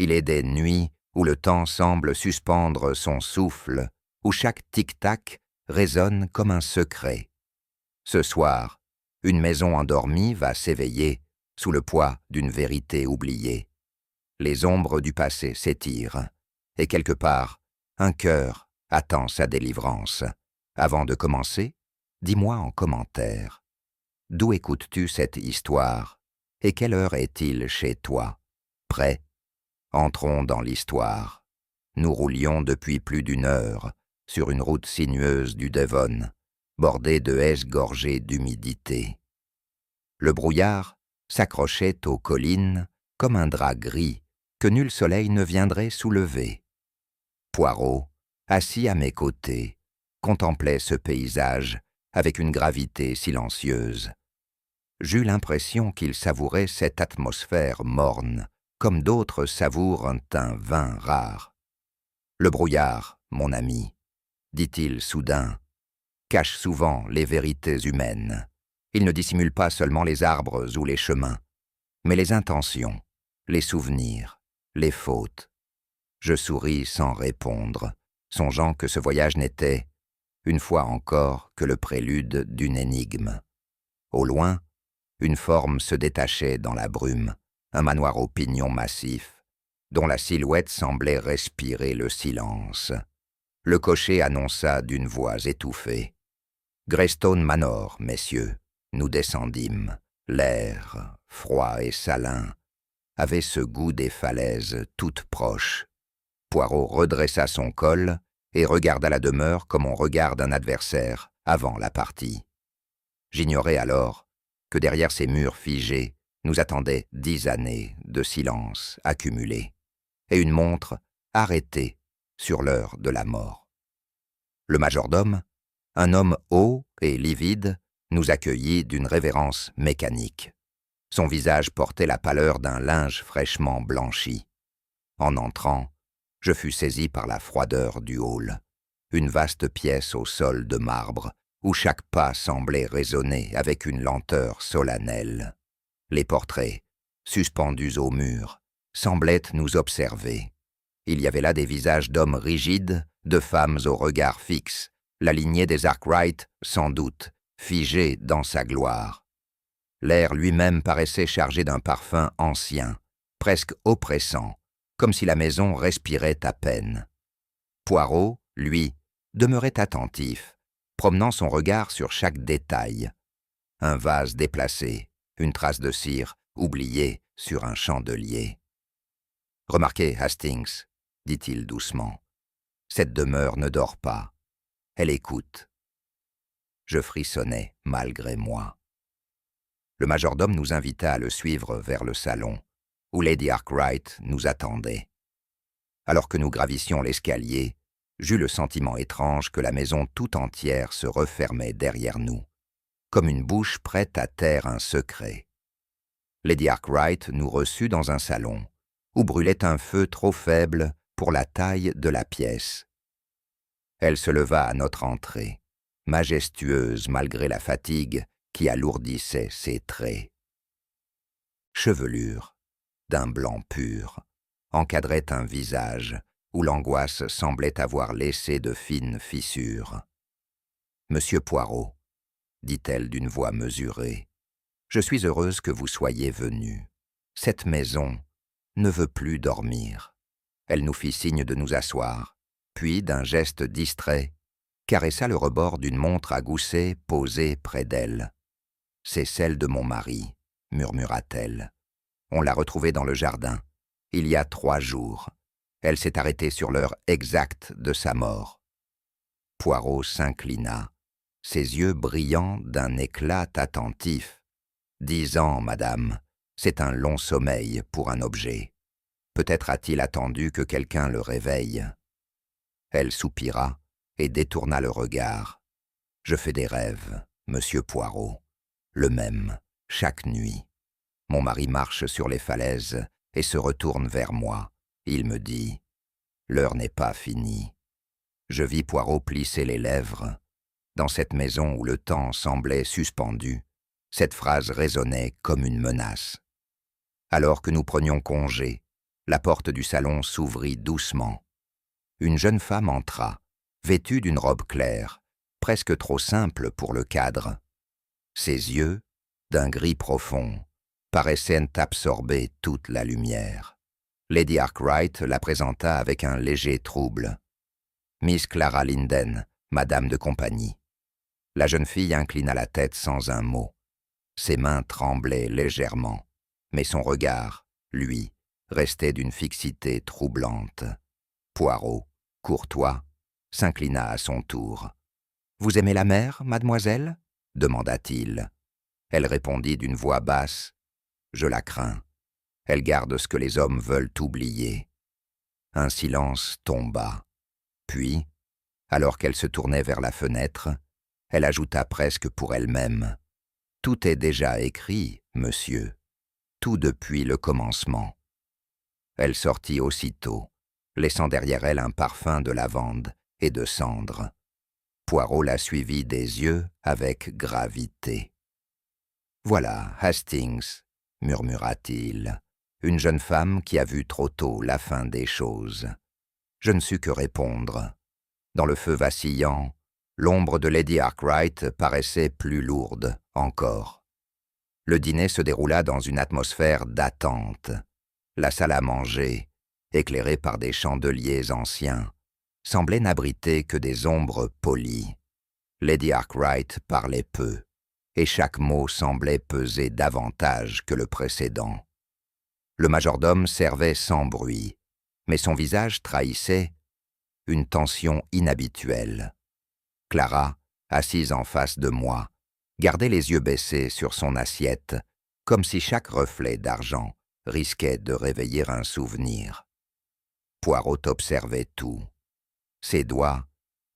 Il est des nuits où le temps semble suspendre son souffle, où chaque tic-tac résonne comme un secret. Ce soir, une maison endormie va s'éveiller sous le poids d'une vérité oubliée. Les ombres du passé s'étirent, et quelque part, un cœur attend sa délivrance. Avant de commencer, dis-moi en commentaire, d'où écoutes-tu cette histoire, et quelle heure est-il chez toi? Prêt? Entrons dans l'histoire. Nous roulions depuis plus d'une heure sur une route sinueuse du Devon, bordée de haies gorgées d'humidité. Le brouillard s'accrochait aux collines comme un drap gris que nul soleil ne viendrait soulever. Poirot, assis à mes côtés, contemplait ce paysage avec une gravité silencieuse. J'eus l'impression qu'il savourait cette atmosphère morne, comme d'autres savourent un vin rare. Le brouillard, mon ami, dit-il soudain, cache souvent les vérités humaines. Il ne dissimule pas seulement les arbres ou les chemins, mais les intentions, les souvenirs, les fautes. Je souris sans répondre, songeant que ce voyage n'était, une fois encore, que le prélude d'une énigme. Au loin, une forme se détachait dans la brume, un manoir aux pignons massifs, dont la silhouette semblait respirer le silence. Le cocher annonça d'une voix étouffée. « Greystone Manor, messieurs. » Nous descendîmes. L'air, froid et salin, avait ce goût des falaises toutes proches. Poirot redressa son col et regarda la demeure comme on regarde un adversaire avant la partie. J'ignorais alors que derrière ces murs figés nous attendaient 10 années de silence accumulé et une montre arrêtée sur l'heure de la mort. Le majordome, un homme haut et livide, nous accueillit d'une révérence mécanique. Son visage portait la pâleur d'un linge fraîchement blanchi. En entrant, je fus saisi par la froideur du hall, une vaste pièce au sol de marbre, où chaque pas semblait résonner avec une lenteur solennelle. Les portraits, suspendus au mur, semblaient nous observer. Il y avait là des visages d'hommes rigides, de femmes au regard fixe, la lignée des Arkwright, sans doute, figée dans sa gloire. L'air lui-même paraissait chargé d'un parfum ancien, presque oppressant, comme si la maison respirait à peine. Poirot, lui, demeurait attentif, promenant son regard sur chaque détail. Un vase déplacé, une trace de cire oubliée sur un chandelier. « Remarquez, Hastings, » dit-il doucement, « cette demeure ne dort pas. Elle écoute. » Je frissonnais malgré moi. Le majordome nous invita à le suivre vers le salon, où Lady Arkwright nous attendait. Alors que nous gravissions l'escalier, j'eus le sentiment étrange que la maison tout entière se refermait derrière nous, comme une bouche prête à taire un secret. Lady Arkwright nous reçut dans un salon, où brûlait un feu trop faible pour la taille de la pièce. Elle se leva à notre entrée, majestueuse malgré la fatigue qui alourdissait ses traits. Chevelure, d'un blanc pur, encadrait un visage où l'angoisse semblait avoir laissé de fines fissures. « Monsieur Poirot, » dit-elle d'une voix mesurée, « je suis heureuse que vous soyez venu. Cette maison ne veut plus dormir. » Elle nous fit signe de nous asseoir, puis, d'un geste distrait, caressa le rebord d'une montre à gousset posée près d'elle. « C'est celle de mon mari, » murmura-t-elle. « On l'a retrouvée dans le jardin, il y a 3 jours. Elle s'est arrêtée sur l'heure exacte de sa mort. » Poirot s'inclina, ses yeux brillants d'un éclat attentif. « 10 ans, madame, c'est un long sommeil pour un objet. Peut-être a-t-il attendu que quelqu'un le réveille. » Elle soupira et détourna le regard. « Je fais des rêves, monsieur Poirot, le même, chaque nuit. Mon mari marche sur les falaises et se retourne vers moi. Il me dit « L'heure n'est pas finie. » Je vis Poirot plisser les lèvres. Dans cette maison où le temps semblait suspendu, cette phrase résonnait comme une menace. Alors que nous prenions congé, la porte du salon s'ouvrit doucement. Une jeune femme entra, vêtue d'une robe claire, presque trop simple pour le cadre. Ses yeux, d'un gris profond, paraissaient absorber toute la lumière. Lady Arkwright la présenta avec un léger trouble. « Miss Clara Linden, madame de compagnie. » La jeune fille inclina la tête sans un mot. Ses mains tremblaient légèrement, mais son regard, lui, restait d'une fixité troublante. Poirot, courtois, s'inclina à son tour. « Vous aimez la mer, mademoiselle ?» demanda-t-il. Elle répondit d'une voix basse. « Je la crains. Elle garde ce que les hommes veulent oublier. » Un silence tomba. Puis, alors qu'elle se tournait vers la fenêtre, elle ajouta presque pour elle-même. « Tout est déjà écrit, monsieur. Tout depuis le commencement. » Elle sortit aussitôt, laissant derrière elle un parfum de lavande et de cendre. Poirot la suivit des yeux avec gravité. « Voilà, Hastings, » murmura-t-il, « une jeune femme qui a vu trop tôt la fin des choses. » Je ne sus que répondre. Dans le feu vacillant, l'ombre de Lady Arkwright paraissait plus lourde encore. Le dîner se déroula dans une atmosphère d'attente. La salle à manger, éclairée par des chandeliers anciens, semblait n'abriter que des ombres polies. Lady Arkwright parlait peu, et chaque mot semblait peser davantage que le précédent. Le majordome servait sans bruit, mais son visage trahissait une tension inhabituelle. Clara, assise en face de moi, gardait les yeux baissés sur son assiette, comme si chaque reflet d'argent risquait de réveiller un souvenir. Poirot observait tout. Ses doigts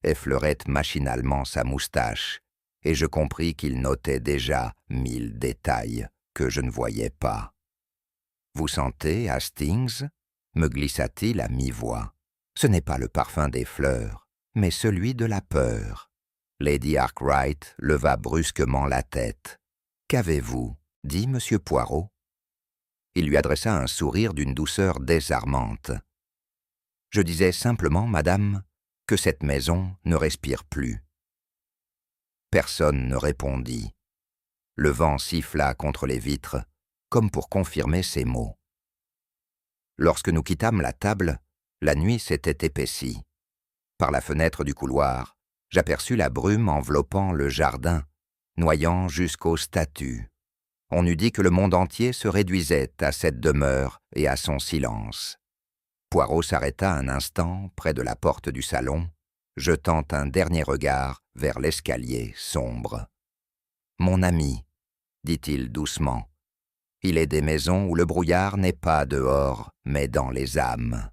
effleuraient machinalement sa moustache, et je compris qu'il notait déjà 1000 détails que je ne voyais pas. « Vous sentez, Hastings ?» me glissa-t-il à mi-voix. « Ce n'est pas le parfum des fleurs, mais celui de la peur. » Lady Arkwright leva brusquement la tête. « Qu'avez-vous » dit M. Poirot. Il lui adressa un sourire d'une douceur désarmante. « Je disais simplement, madame, que cette maison ne respire plus. » Personne ne répondit. Le vent siffla contre les vitres, comme pour confirmer ces mots. Lorsque nous quittâmes la table, la nuit s'était épaissie. Par la fenêtre du couloir, j'aperçus la brume enveloppant le jardin, noyant jusqu'aux statues. On eût dit que le monde entier se réduisait à cette demeure et à son silence. Poirot s'arrêta un instant près de la porte du salon, jetant un dernier regard vers l'escalier sombre. « Mon ami, » dit-il doucement, « il est des maisons où le brouillard n'est pas dehors, mais dans les âmes. »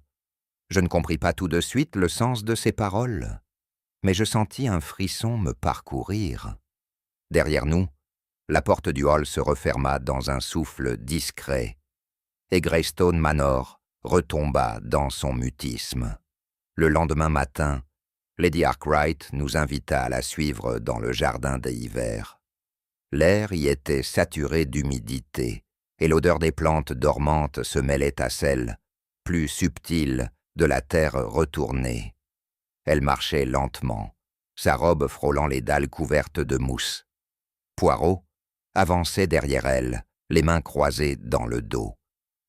Je ne compris pas tout de suite le sens de ces paroles, mais je sentis un frisson me parcourir. Derrière nous, la porte du hall se referma dans un souffle discret, et Greystone Manor retomba dans son mutisme. Le lendemain matin, Lady Arkwright nous invita à la suivre dans le jardin des hivers. L'air y était saturé d'humidité, et l'odeur des plantes dormantes se mêlait à celle, plus subtile, de la terre retournée. Elle marchait lentement, sa robe frôlant les dalles couvertes de mousse. Poirot avançait derrière elle, les mains croisées dans le dos,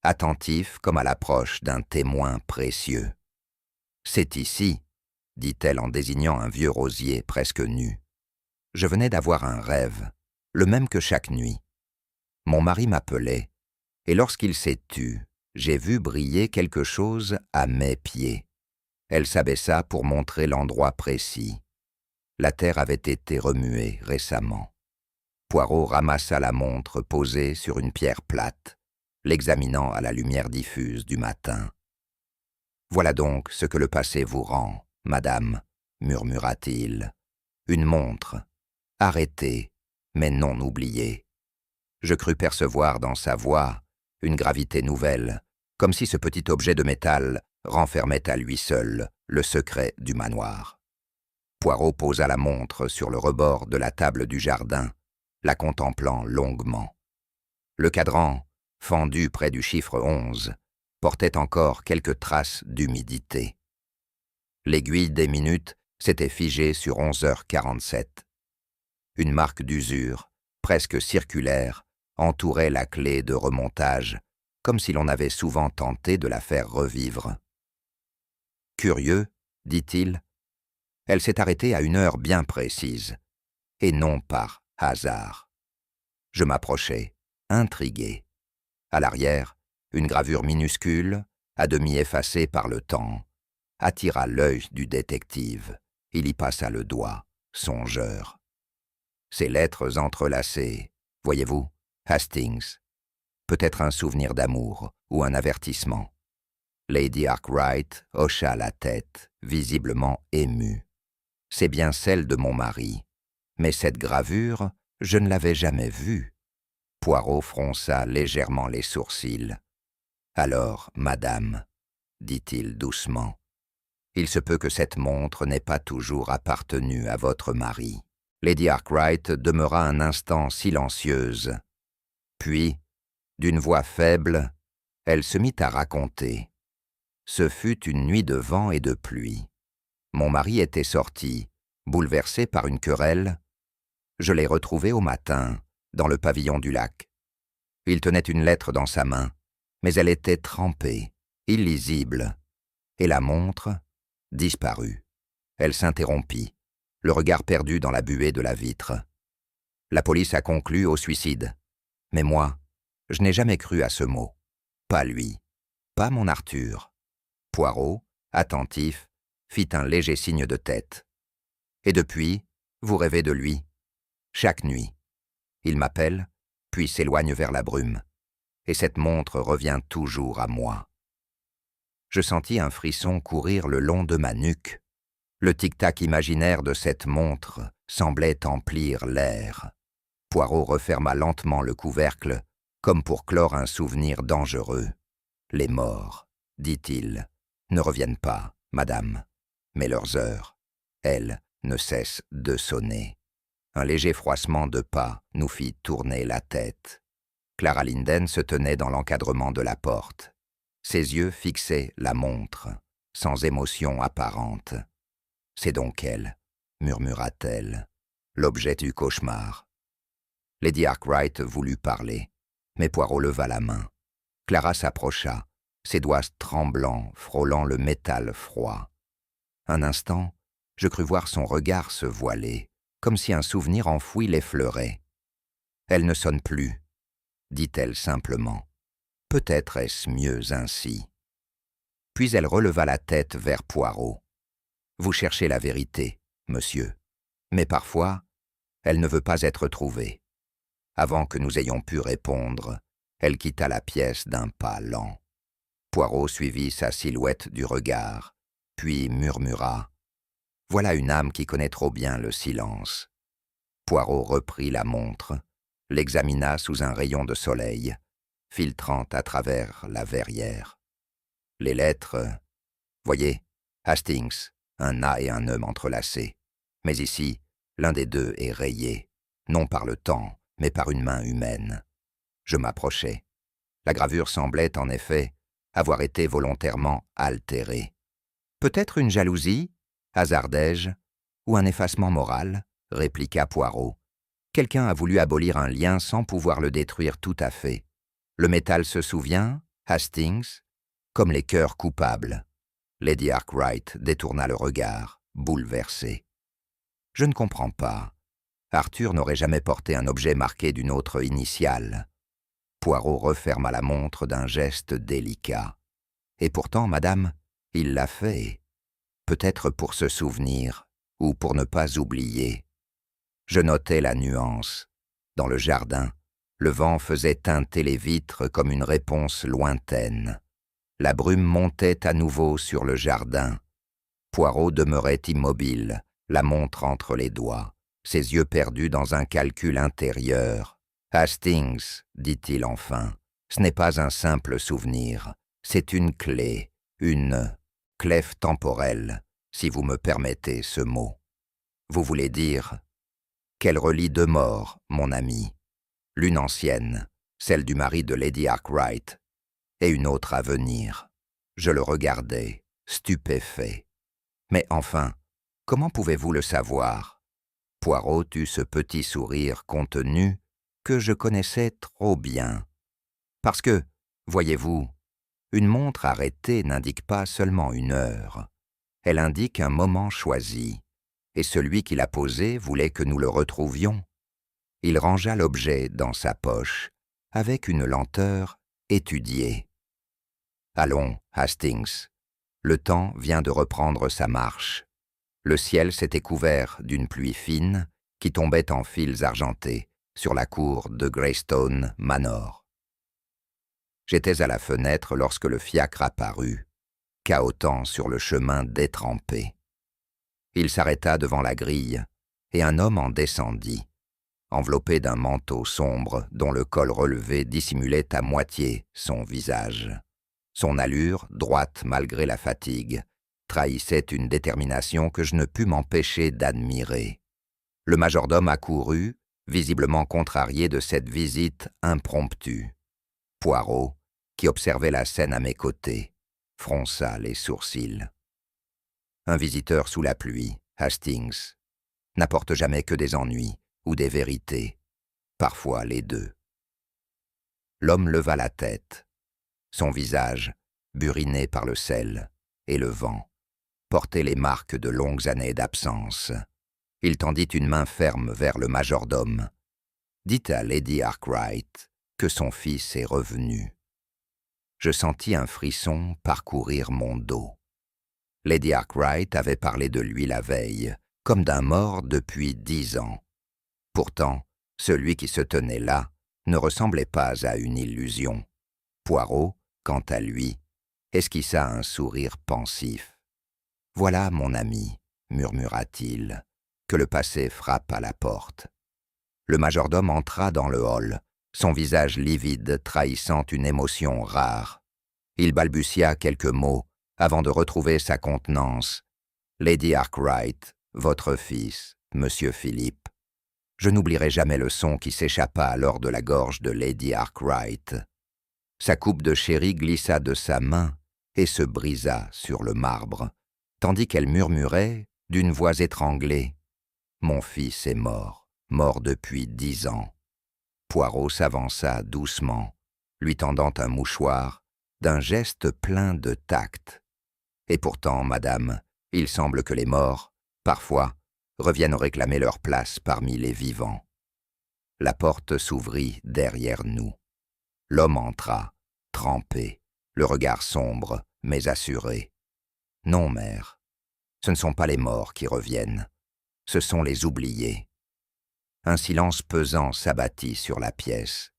attentif comme à l'approche d'un témoin précieux. « C'est ici, » dit-elle en désignant un vieux rosier presque nu. Je venais d'avoir un rêve, le même que chaque nuit. Mon mari m'appelait, et lorsqu'il s'est tu, j'ai vu briller quelque chose à mes pieds. Elle s'abaissa pour montrer l'endroit précis. La terre avait été remuée récemment. Poirot ramassa la montre posée sur une pierre plate, l'examinant à la lumière diffuse du matin. « Voilà donc ce que le passé vous rend, madame, » murmura-t-il. « Une montre, arrêtée, mais non oubliée. » Je crus percevoir dans sa voix une gravité nouvelle, comme si ce petit objet de métal renfermait à lui seul le secret du manoir. Poirot posa la montre sur le rebord de la table du jardin, la contemplant longuement. Le cadran, fendu près du chiffre 11, portait encore quelques traces d'humidité. L'aiguille des minutes s'était figée sur 11h47. Une marque d'usure, presque circulaire, entourait la clé de remontage, comme si l'on avait souvent tenté de la faire revivre. « Curieux, dit-il, elle s'est arrêtée à une heure bien précise, et non par hasard. » Je m'approchai, intrigué. À l'arrière, une gravure minuscule, à demi effacée par le temps, attira l'œil du détective. Il y passa le doigt, songeur. Ces lettres entrelacées, voyez-vous, Hastings, peut-être un souvenir d'amour ou un avertissement. Lady Arkwright hocha la tête, visiblement émue. C'est bien celle de mon mari, mais cette gravure, je ne l'avais jamais vue. Poirot fronça légèrement les sourcils. « Alors, madame, dit-il doucement, il se peut que cette montre n'ait pas toujours appartenu à votre mari. » Lady Arkwright demeura un instant silencieuse. Puis, d'une voix faible, elle se mit à raconter. Ce fut une nuit de vent et de pluie. Mon mari était sorti, bouleversé par une querelle. Je l'ai retrouvé au matin, dans le pavillon du lac. Il tenait une lettre dans sa main, mais elle était trempée, illisible, et la montre disparut. Elle s'interrompit, le regard perdu dans la buée de la vitre. La police a conclu au suicide. Mais moi, je n'ai jamais cru à ce mot. Pas lui, pas mon Arthur. Poirot, attentif, fit un léger signe de tête. Et depuis, vous rêvez de lui. Chaque nuit. Il m'appelle, puis s'éloigne vers la brume. Et cette montre revient toujours à moi. Je sentis un frisson courir le long de ma nuque. Le tic-tac imaginaire de cette montre semblait emplir l'air. Poirot referma lentement le couvercle, comme pour clore un souvenir dangereux. « Les morts, dit-il, ne reviennent pas, madame, mais leurs heures, elles, ne cessent de sonner. » Un léger froissement de pas nous fit tourner la tête. Clara Linden se tenait dans l'encadrement de la porte. Ses yeux fixaient la montre, sans émotion apparente. « C'est donc elle, murmura-t-elle, l'objet du cauchemar. » Lady Arkwright voulut parler, mais Poirot leva la main. Clara s'approcha, ses doigts tremblants frôlant le métal froid. Un instant, je crus voir son regard se voiler, comme si un souvenir enfoui l'effleurait. « Elle ne sonne plus, » dit-elle simplement. « Peut-être est-ce mieux ainsi. » Puis elle releva la tête vers Poirot. « Vous cherchez la vérité, monsieur, mais parfois, elle ne veut pas être trouvée. » Avant que nous ayons pu répondre, elle quitta la pièce d'un pas lent. Poirot suivit sa silhouette du regard, puis murmura « Voilà une âme qui connaît trop bien le silence. » Poirot reprit la montre, l'examina sous un rayon de soleil, filtrant à travers la verrière. Les lettres, voyez, Hastings, un A et un E entrelacés. Mais ici, l'un des deux est rayé, non par le temps, mais par une main humaine. Je m'approchai. La gravure semblait, en effet, avoir été volontairement altérée. Peut-être une jalousie, hasardai-je, ou un effacement moral, répliqua Poirot. Quelqu'un a voulu abolir un lien sans pouvoir le détruire tout à fait. Le métal se souvient, Hastings, comme les cœurs coupables. Lady Arkwright détourna le regard, bouleversée. Je ne comprends pas. Arthur n'aurait jamais porté un objet marqué d'une autre initiale. Poirot referma la montre d'un geste délicat. Et pourtant, madame, il l'a fait. Peut-être pour se souvenir, ou pour ne pas oublier. Je notais la nuance. Dans le jardin, le vent faisait teinter les vitres comme une réponse lointaine. La brume montait à nouveau sur le jardin. Poirot demeurait immobile, la montre entre les doigts, ses yeux perdus dans un calcul intérieur. « Hastings, dit-il enfin, ce n'est pas un simple souvenir, c'est une clé, une clef temporelle, si vous me permettez ce mot. Vous voulez dire qu'elle relie deux morts, mon ami. L'une ancienne, celle du mari de Lady Arkwright, et une autre à venir. Je le regardais, stupéfait. Mais enfin, comment pouvez-vous le savoir? Poirot eut ce petit sourire contenu que je connaissais trop bien. Parce que, voyez-vous, une montre arrêtée n'indique pas seulement une heure. Elle indique un moment choisi, et celui qui l'a posé voulait que nous le retrouvions. Il rangea l'objet dans sa poche, avec une lenteur étudiée. « Allons, Hastings, le temps vient de reprendre sa marche. » Le ciel s'était couvert d'une pluie fine qui tombait en fils argentés sur la cour de Greystone Manor. J'étais à la fenêtre lorsque le fiacre apparut, cahotant sur le chemin détrempé. Il s'arrêta devant la grille et un homme en descendit, enveloppé d'un manteau sombre dont le col relevé dissimulait à moitié son visage. Son allure, droite malgré la fatigue, trahissait une détermination que je ne pus m'empêcher d'admirer. Le majordome accourut, visiblement contrarié de cette visite impromptue. Poirot, qui observait la scène à mes côtés, fronça les sourcils. Un visiteur sous la pluie, Hastings, n'apporte jamais que des ennuis ou des vérités, parfois les deux. L'homme leva la tête. Son visage, buriné par le sel et le vent, portait les marques de longues années d'absence. Il tendit une main ferme vers le majordome. « Dites à Lady Arkwright que son fils est revenu. » Je sentis un frisson parcourir mon dos. Lady Arkwright avait parlé de lui la veille, comme d'un mort depuis 10 ans. Pourtant, celui qui se tenait là ne ressemblait pas à une illusion. Poirot, quant à lui, esquissa un sourire pensif. « Voilà, mon ami, murmura-t-il, que le passé frappe à la porte. » Le majordome entra dans le hall, son visage livide trahissant une émotion rare. Il balbutia quelques mots avant de retrouver sa contenance. « Lady Arkwright, votre fils, Monsieur Philippe. » Je n'oublierai jamais le son qui s'échappa alors de la gorge de Lady Arkwright. Sa coupe de sherry glissa de sa main et se brisa sur le marbre, tandis qu'elle murmurait, d'une voix étranglée, « Mon fils est mort, mort depuis 10 ans. » Poirot s'avança doucement, lui tendant un mouchoir, d'un geste plein de tact. « Et pourtant, madame, il semble que les morts, parfois, reviennent réclamer leur place parmi les vivants. » La porte s'ouvrit derrière nous. L'homme entra, trempé, le regard sombre, mais assuré. « Non, mère, ce ne sont pas les morts qui reviennent, ce sont les oubliés. » Un silence pesant s'abattit sur la pièce.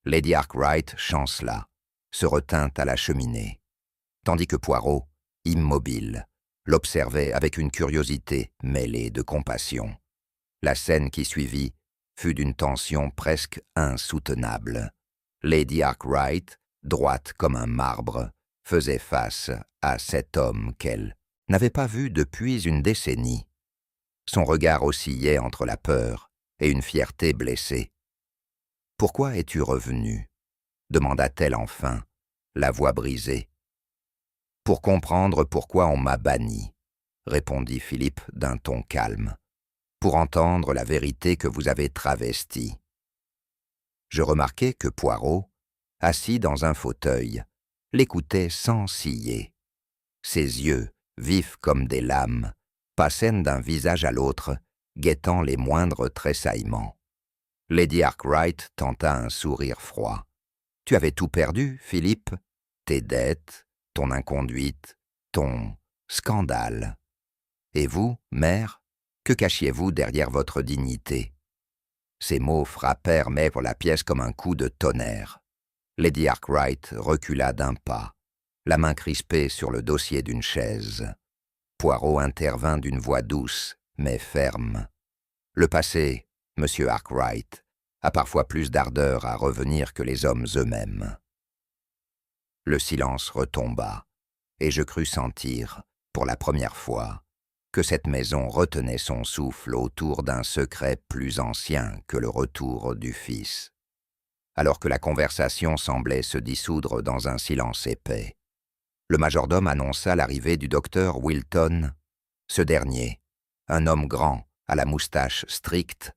Lady Arkwright chancela, se retint à la cheminée, tandis que Poirot, immobile, l'observait avec une curiosité mêlée de compassion. La scène qui suivit fut d'une tension presque insoutenable. Lady Arkwright, droite comme un marbre, faisait face à cet homme qu'elle n'avait pas vu depuis une décennie. Son regard oscillait entre la peur et une fierté blessée. « Pourquoi es-tu revenu ?» demanda-t-elle enfin, la voix brisée. « Pour comprendre pourquoi on m'a banni, » répondit Philippe d'un ton calme. « Pour entendre la vérité que vous avez travestie. » Je remarquai que Poirot, assis dans un fauteuil, l'écoutait sans ciller. Ses yeux, vifs comme des lames, passèrent d'un visage à l'autre, guettant les moindres tressaillements. Lady Arkwright tenta un sourire froid. « Tu avais tout perdu, Philippe, tes dettes, ton inconduite, ton scandale. Et vous, mère, que cachiez-vous derrière votre dignité ?» Ces mots frappèrent pour la pièce comme un coup de tonnerre. Lady Arkwright recula d'un pas, la main crispée sur le dossier d'une chaise. Poirot intervint d'une voix douce, mais ferme. « Le passé, Monsieur Arkwright, a parfois plus d'ardeur à revenir que les hommes eux-mêmes. » Le silence retomba, et je crus sentir, pour la première fois, que cette maison retenait son souffle autour d'un secret plus ancien que le retour du fils. Alors que la conversation semblait se dissoudre dans un silence épais, le majordome annonça l'arrivée du docteur Wilton. Ce dernier, un homme grand, à la moustache stricte,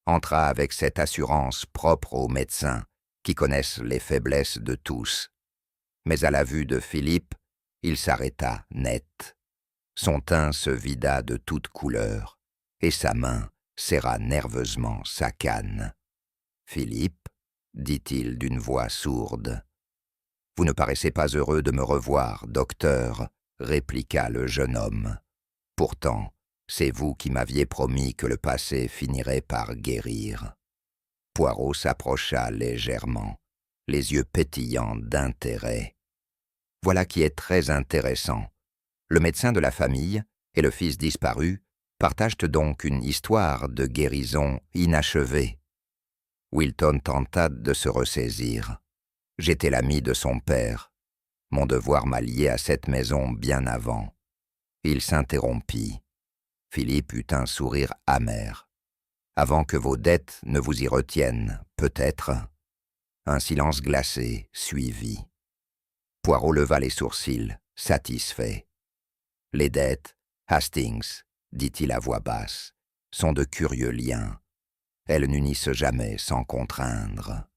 entra avec cette assurance propre aux médecins qui connaissent les faiblesses de tous. Mais à la vue de Philippe, il s'arrêta net. Son teint se vida de toute couleur, et sa main serra nerveusement sa canne. « Philippe, dit-il d'une voix sourde. « Vous ne paraissez pas heureux de me revoir, docteur, répliqua le jeune homme. Pourtant, c'est vous qui m'aviez promis que le passé finirait par guérir. » Poirot s'approcha légèrement, les yeux pétillants d'intérêt. « Voilà qui est très intéressant. Le médecin de la famille et le fils disparu partagent donc une histoire de guérison inachevée. » Wilton tenta de se ressaisir. « J'étais l'ami de son père. Mon devoir m'a lié à cette maison bien avant. » Il s'interrompit. Philippe eut un sourire amer. « Avant que vos dettes ne vous y retiennent, peut-être. » Un silence glacé suivit. Poirot leva les sourcils, satisfait. « Les dettes, Hastings, dit-il à voix basse, sont de curieux liens. Elles n'unissent jamais sans contraindre. »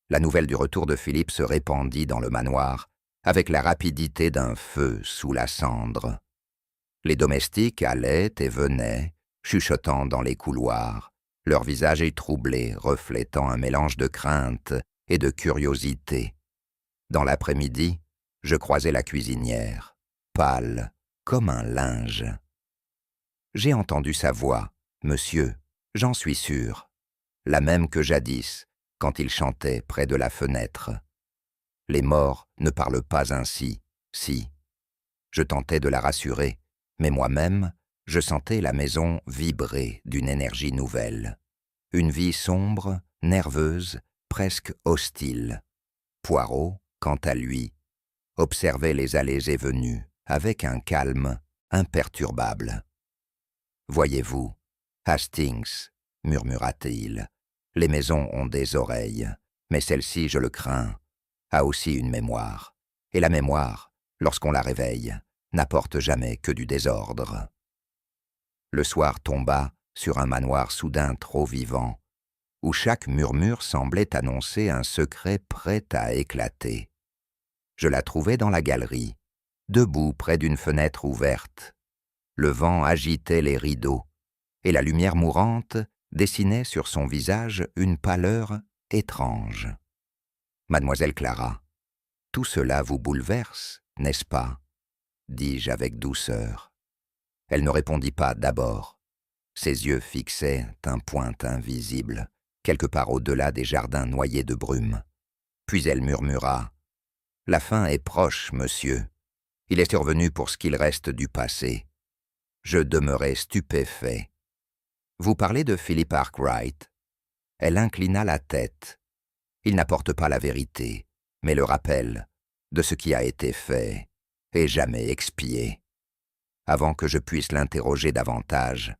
La nouvelle du retour de Philippe se répandit dans le manoir avec la rapidité d'un feu sous la cendre. Les domestiques allaient et venaient, chuchotant dans les couloirs, leur visage troublé, reflétant un mélange de crainte et de curiosité. Dans l'après-midi, je croisai la cuisinière, pâle comme un linge. « J'ai entendu sa voix, monsieur, j'en suis sûr, la même que jadis, quand il chantait près de la fenêtre. Les morts ne parlent pas ainsi, si. » Je tentais de la rassurer, mais moi-même, je sentais la maison vibrer d'une énergie nouvelle. Une vie sombre, nerveuse, presque hostile. Poirot, quant à lui, observait les allées et venues avec un calme imperturbable. « Voyez-vous, Hastings, murmura-t-il, les maisons ont des oreilles, mais celle-ci, je le crains, a aussi une mémoire. Et la mémoire, lorsqu'on la réveille, n'apporte jamais que du désordre. » Le soir tomba sur un manoir soudain trop vivant, où chaque murmure semblait annoncer un secret prêt à éclater. Je la trouvai dans la galerie, debout près d'une fenêtre ouverte. Le vent agitait les rideaux, et la lumière mourante dessinait sur son visage une pâleur étrange. « Mademoiselle Clara, tout cela vous bouleverse, n'est-ce pas ?» dis-je avec douceur. Elle ne répondit pas d'abord. Ses yeux fixaient un point invisible, quelque part au-delà des jardins noyés de brume. Puis elle murmura « La fin est proche, monsieur. Il est survenu pour ce qu'il reste du passé. » Je demeurai stupéfait. « Vous parlez de Philip Arkwright ?» Elle inclina la tête. « Il n'apporte pas la vérité, mais le rappel de ce qui a été fait et jamais expié. » Avant que je puisse l'interroger davantage,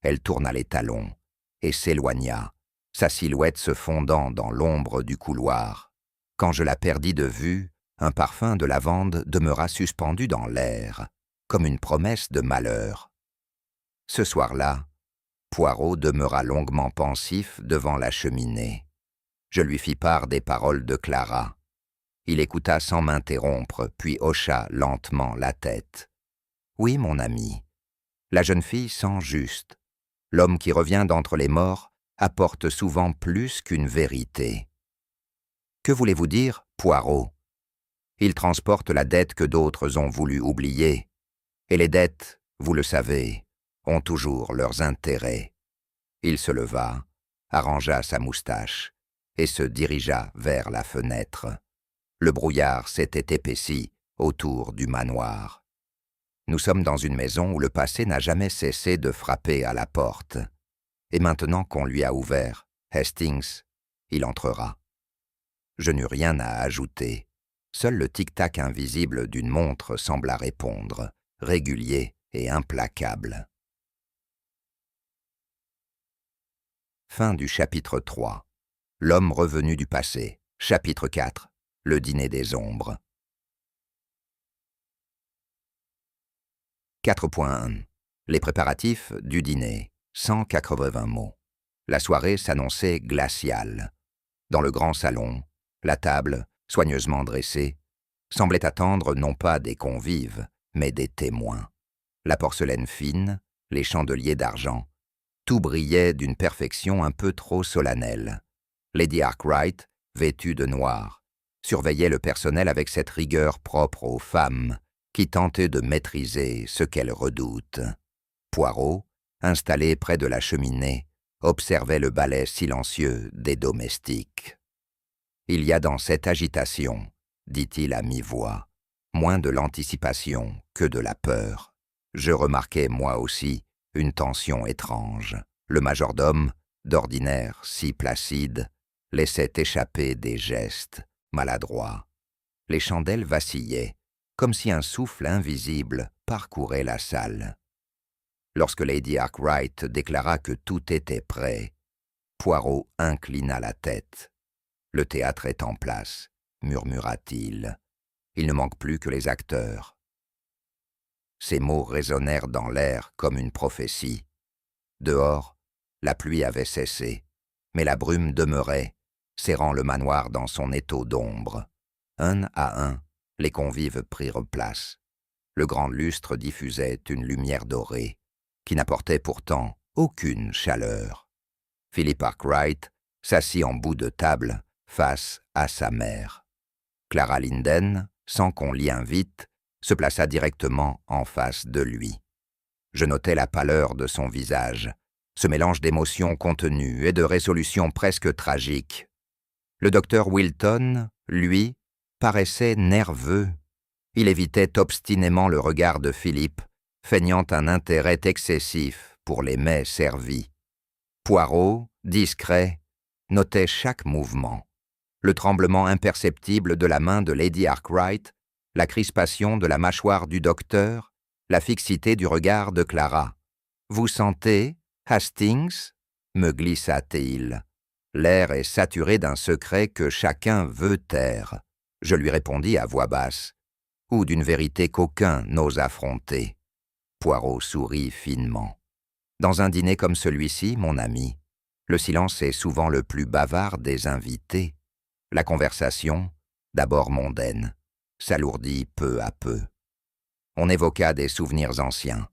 elle tourna les talons et s'éloigna, sa silhouette se fondant dans l'ombre du couloir. Quand je la perdis de vue, un parfum de lavande demeura suspendu dans l'air, comme une promesse de malheur. Ce soir-là, Poirot demeura longuement pensif devant la cheminée. Je lui fis part des paroles de Clara. Il écouta sans m'interrompre, puis hocha lentement la tête. « Oui, mon ami, la jeune fille sent juste. L'homme qui revient d'entre les morts apporte souvent plus qu'une vérité. » Que voulez-vous dire, Poirot? Il transporte la dette que d'autres ont voulu oublier. Et les dettes, vous le savez, ont toujours leurs intérêts. Il se leva, arrangea sa moustache et se dirigea vers la fenêtre. Le brouillard s'était épaissi autour du manoir. Nous sommes dans une maison où le passé n'a jamais cessé de frapper à la porte. Et maintenant qu'on lui a ouvert, Hastings, il entrera. Je n'eus rien à ajouter. Seul le tic-tac invisible d'une montre sembla répondre, régulier et implacable. Fin du chapitre 3. L'homme revenu du passé. Chapitre 4. Le dîner des ombres. 4.1. Les préparatifs du dîner. 180 mots. La soirée s'annonçait glaciale. Dans le grand salon, la table, soigneusement dressée, semblait attendre non pas des convives, mais des témoins. La porcelaine fine, les chandeliers d'argent, tout brillait d'une perfection un peu trop solennelle. Lady Arkwright, vêtue de noir, surveillait le personnel avec cette rigueur propre aux femmes qui tentaient de maîtriser ce qu'elles redoutent. Poirot, installé près de la cheminée, observait le ballet silencieux des domestiques. « Il y a dans cette agitation, dit-il à mi-voix, moins de l'anticipation que de la peur. Je remarquai, moi aussi, une tension étrange. Le majordome, d'ordinaire si placide, laissait échapper des gestes maladroits. Les chandelles vacillaient, comme si un souffle invisible parcourait la salle. Lorsque Lady Arkwright déclara que tout était prêt, Poirot inclina la tête. « Le théâtre est en place, » murmura-t-il. « Il ne manque plus que les acteurs. » Ces mots résonnèrent dans l'air comme une prophétie. Dehors, la pluie avait cessé, mais la brume demeurait, serrant le manoir dans son étau d'ombre. Un à un, les convives prirent place. Le grand lustre diffusait une lumière dorée, qui n'apportait pourtant aucune chaleur. Philip Arkwright s'assit en bout de table, face à sa mère. Clara Linden, sans qu'on l'y invite, se plaça directement en face de lui. Je notais la pâleur de son visage, ce mélange d'émotions contenues et de résolutions presque tragiques. Le docteur Wilton, lui, paraissait nerveux. Il évitait obstinément le regard de Philippe, feignant un intérêt excessif pour les mets servis. Poirot, discret, notait chaque mouvement. Le tremblement imperceptible de la main de Lady Arkwright, la crispation de la mâchoire du docteur, la fixité du regard de Clara. « Vous sentez, Hastings ?» me glissa-t-il. L'air est saturé d'un secret que chacun veut taire. Je lui répondis à voix basse, ou d'une vérité qu'aucun n'ose affronter. Poirot sourit finement. Dans un dîner comme celui-ci, mon ami, le silence est souvent le plus bavard des invités. La conversation, d'abord mondaine, s'alourdit peu à peu. On évoqua des souvenirs anciens,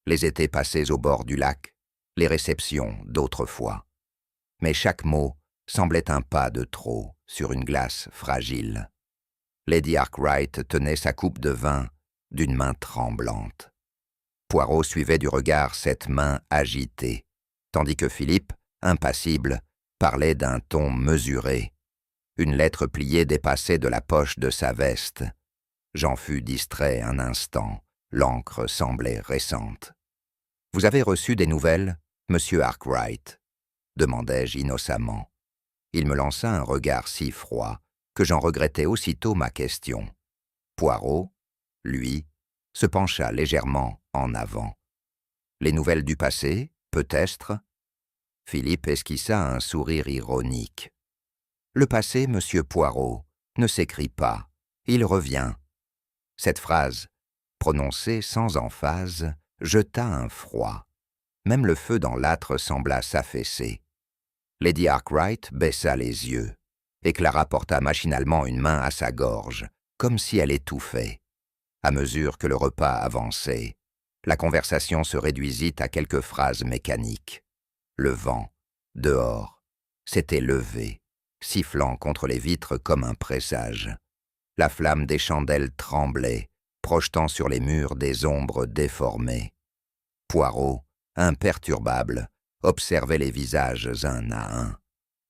les étés passés au bord du lac, les réceptions d'autrefois. Mais chaque mot semblait un pas de trop sur une glace fragile. Lady Arkwright tenait sa coupe de vin d'une main tremblante. Poirot suivait du regard cette main agitée, tandis que Philippe, impassible, parlait d'un ton mesuré. Une lettre pliée dépassait de la poche de sa veste. J'en fus distrait un instant, l'encre semblait récente. « Vous avez reçu des nouvelles, monsieur Arkwright ?» demandai-je innocemment. Il me lança un regard si froid que j'en regrettai aussitôt ma question. Poirot, lui, se pencha légèrement en avant. « Les nouvelles du passé, peut-être ?» Philippe esquissa un sourire ironique. « Le passé, monsieur Poirot, ne s'écrit pas, il revient. » Cette phrase, prononcée sans emphase, jeta un froid. Même le feu dans l'âtre sembla s'affaisser. Lady Arkwright baissa les yeux, et Clara porta machinalement une main à sa gorge, comme si elle étouffait. À mesure que le repas avançait, la conversation se réduisit à quelques phrases mécaniques. Le vent, dehors, s'était levé, sifflant contre les vitres comme un présage. La flamme des chandelles tremblait, projetant sur les murs des ombres déformées. Poirot, imperturbable, observait les visages un à un.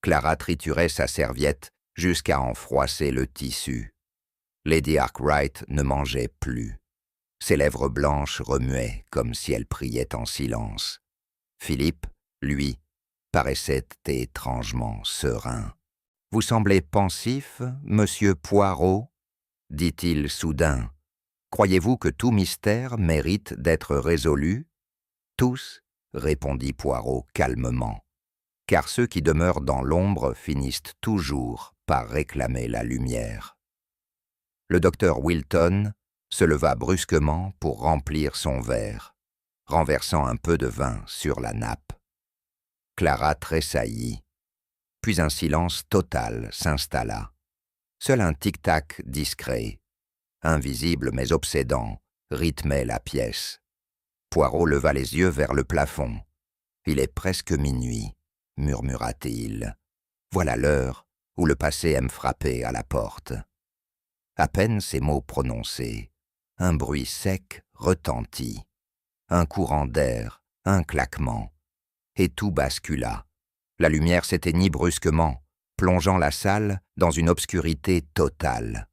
Clara triturait sa serviette jusqu'à en froisser le tissu. Lady Arkwright ne mangeait plus. Ses lèvres blanches remuaient comme si elle priait en silence. Philippe, lui, paraissait étrangement serein. « Vous semblez pensif, monsieur Poirot ?» dit-il soudain, Croyez-vous que tout mystère mérite d'être résolu? Tous, répondit Poirot calmement, car ceux qui demeurent dans l'ombre finissent toujours par réclamer la lumière. Le docteur Wilton se leva brusquement pour remplir son verre, renversant un peu de vin sur la nappe. Clara tressaillit, puis un silence total s'installa. Seul un tic-tac discret, invisible mais obsédant, rythmait la pièce. Poirot leva les yeux vers le plafond. « Il est presque minuit », murmura-t-il. « Voilà l'heure où le passé aime frapper à la porte. » À peine ces mots prononcés, un bruit sec retentit. Un courant d'air, un claquement, et tout bascula. La lumière s'éteignit brusquement, plongeant la salle dans une obscurité totale.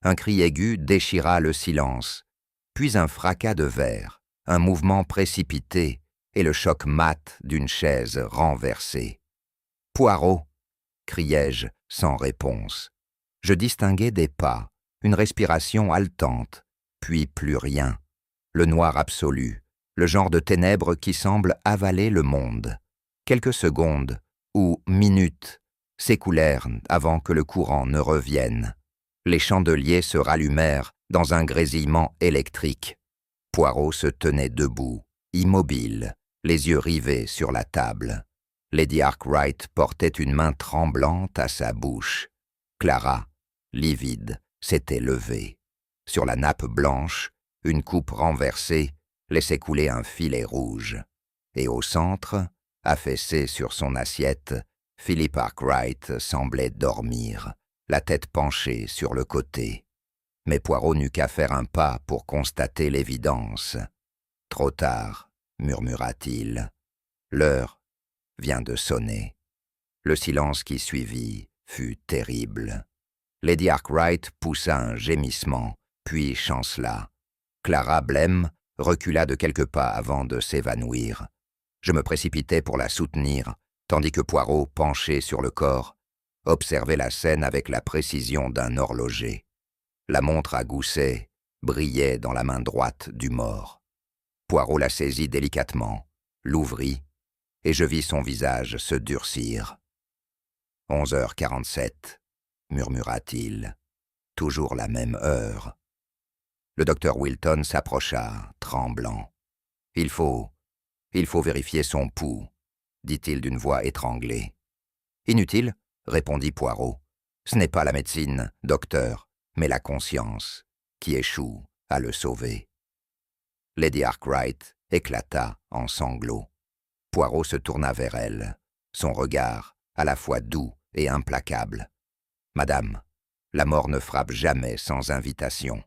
Un cri aigu déchira le silence, puis un fracas de verre, un mouvement précipité et le choc mat d'une chaise renversée. « Poirot !» criai-je sans réponse. Je distinguai des pas, une respiration haletante, puis plus rien. Le noir absolu, le genre de ténèbres qui semble avaler le monde. Quelques secondes, ou minutes, s'écoulèrent avant que le courant ne revienne. Les chandeliers se rallumèrent dans un grésillement électrique. Poirot se tenait debout, immobile, les yeux rivés sur la table. Lady Arkwright portait une main tremblante à sa bouche. Clara, livide, s'était levée. Sur la nappe blanche, une coupe renversée laissait couler un filet rouge. Et au centre, affaissé sur son assiette, Philip Arkwright semblait dormir, la tête penchée sur le côté. Mais Poirot n'eut qu'à faire un pas pour constater l'évidence. « Trop tard », murmura-t-il. « L'heure vient de sonner. » Le silence qui suivit fut terrible. Lady Arkwright poussa un gémissement, puis chancela. Clara blême recula de quelques pas avant de s'évanouir. Je me précipitai pour la soutenir, tandis que Poirot, penché sur le corps, observait la scène avec la précision d'un horloger. La montre à gousset brillait dans la main droite du mort. Poirot la saisit délicatement, l'ouvrit, et je vis son visage se durcir. « 11h47, murmura-t-il. « Toujours la même heure. » Le docteur Wilton s'approcha, tremblant. « Il faut vérifier son pouls, » dit-il d'une voix étranglée. « Inutile, » répondit Poirot. « Ce n'est pas la médecine, docteur, mais la conscience, qui échoue à le sauver. » Lady Arkwright éclata en sanglots. Poirot se tourna vers elle, son regard à la fois doux et implacable. « Madame, la mort ne frappe jamais sans invitation.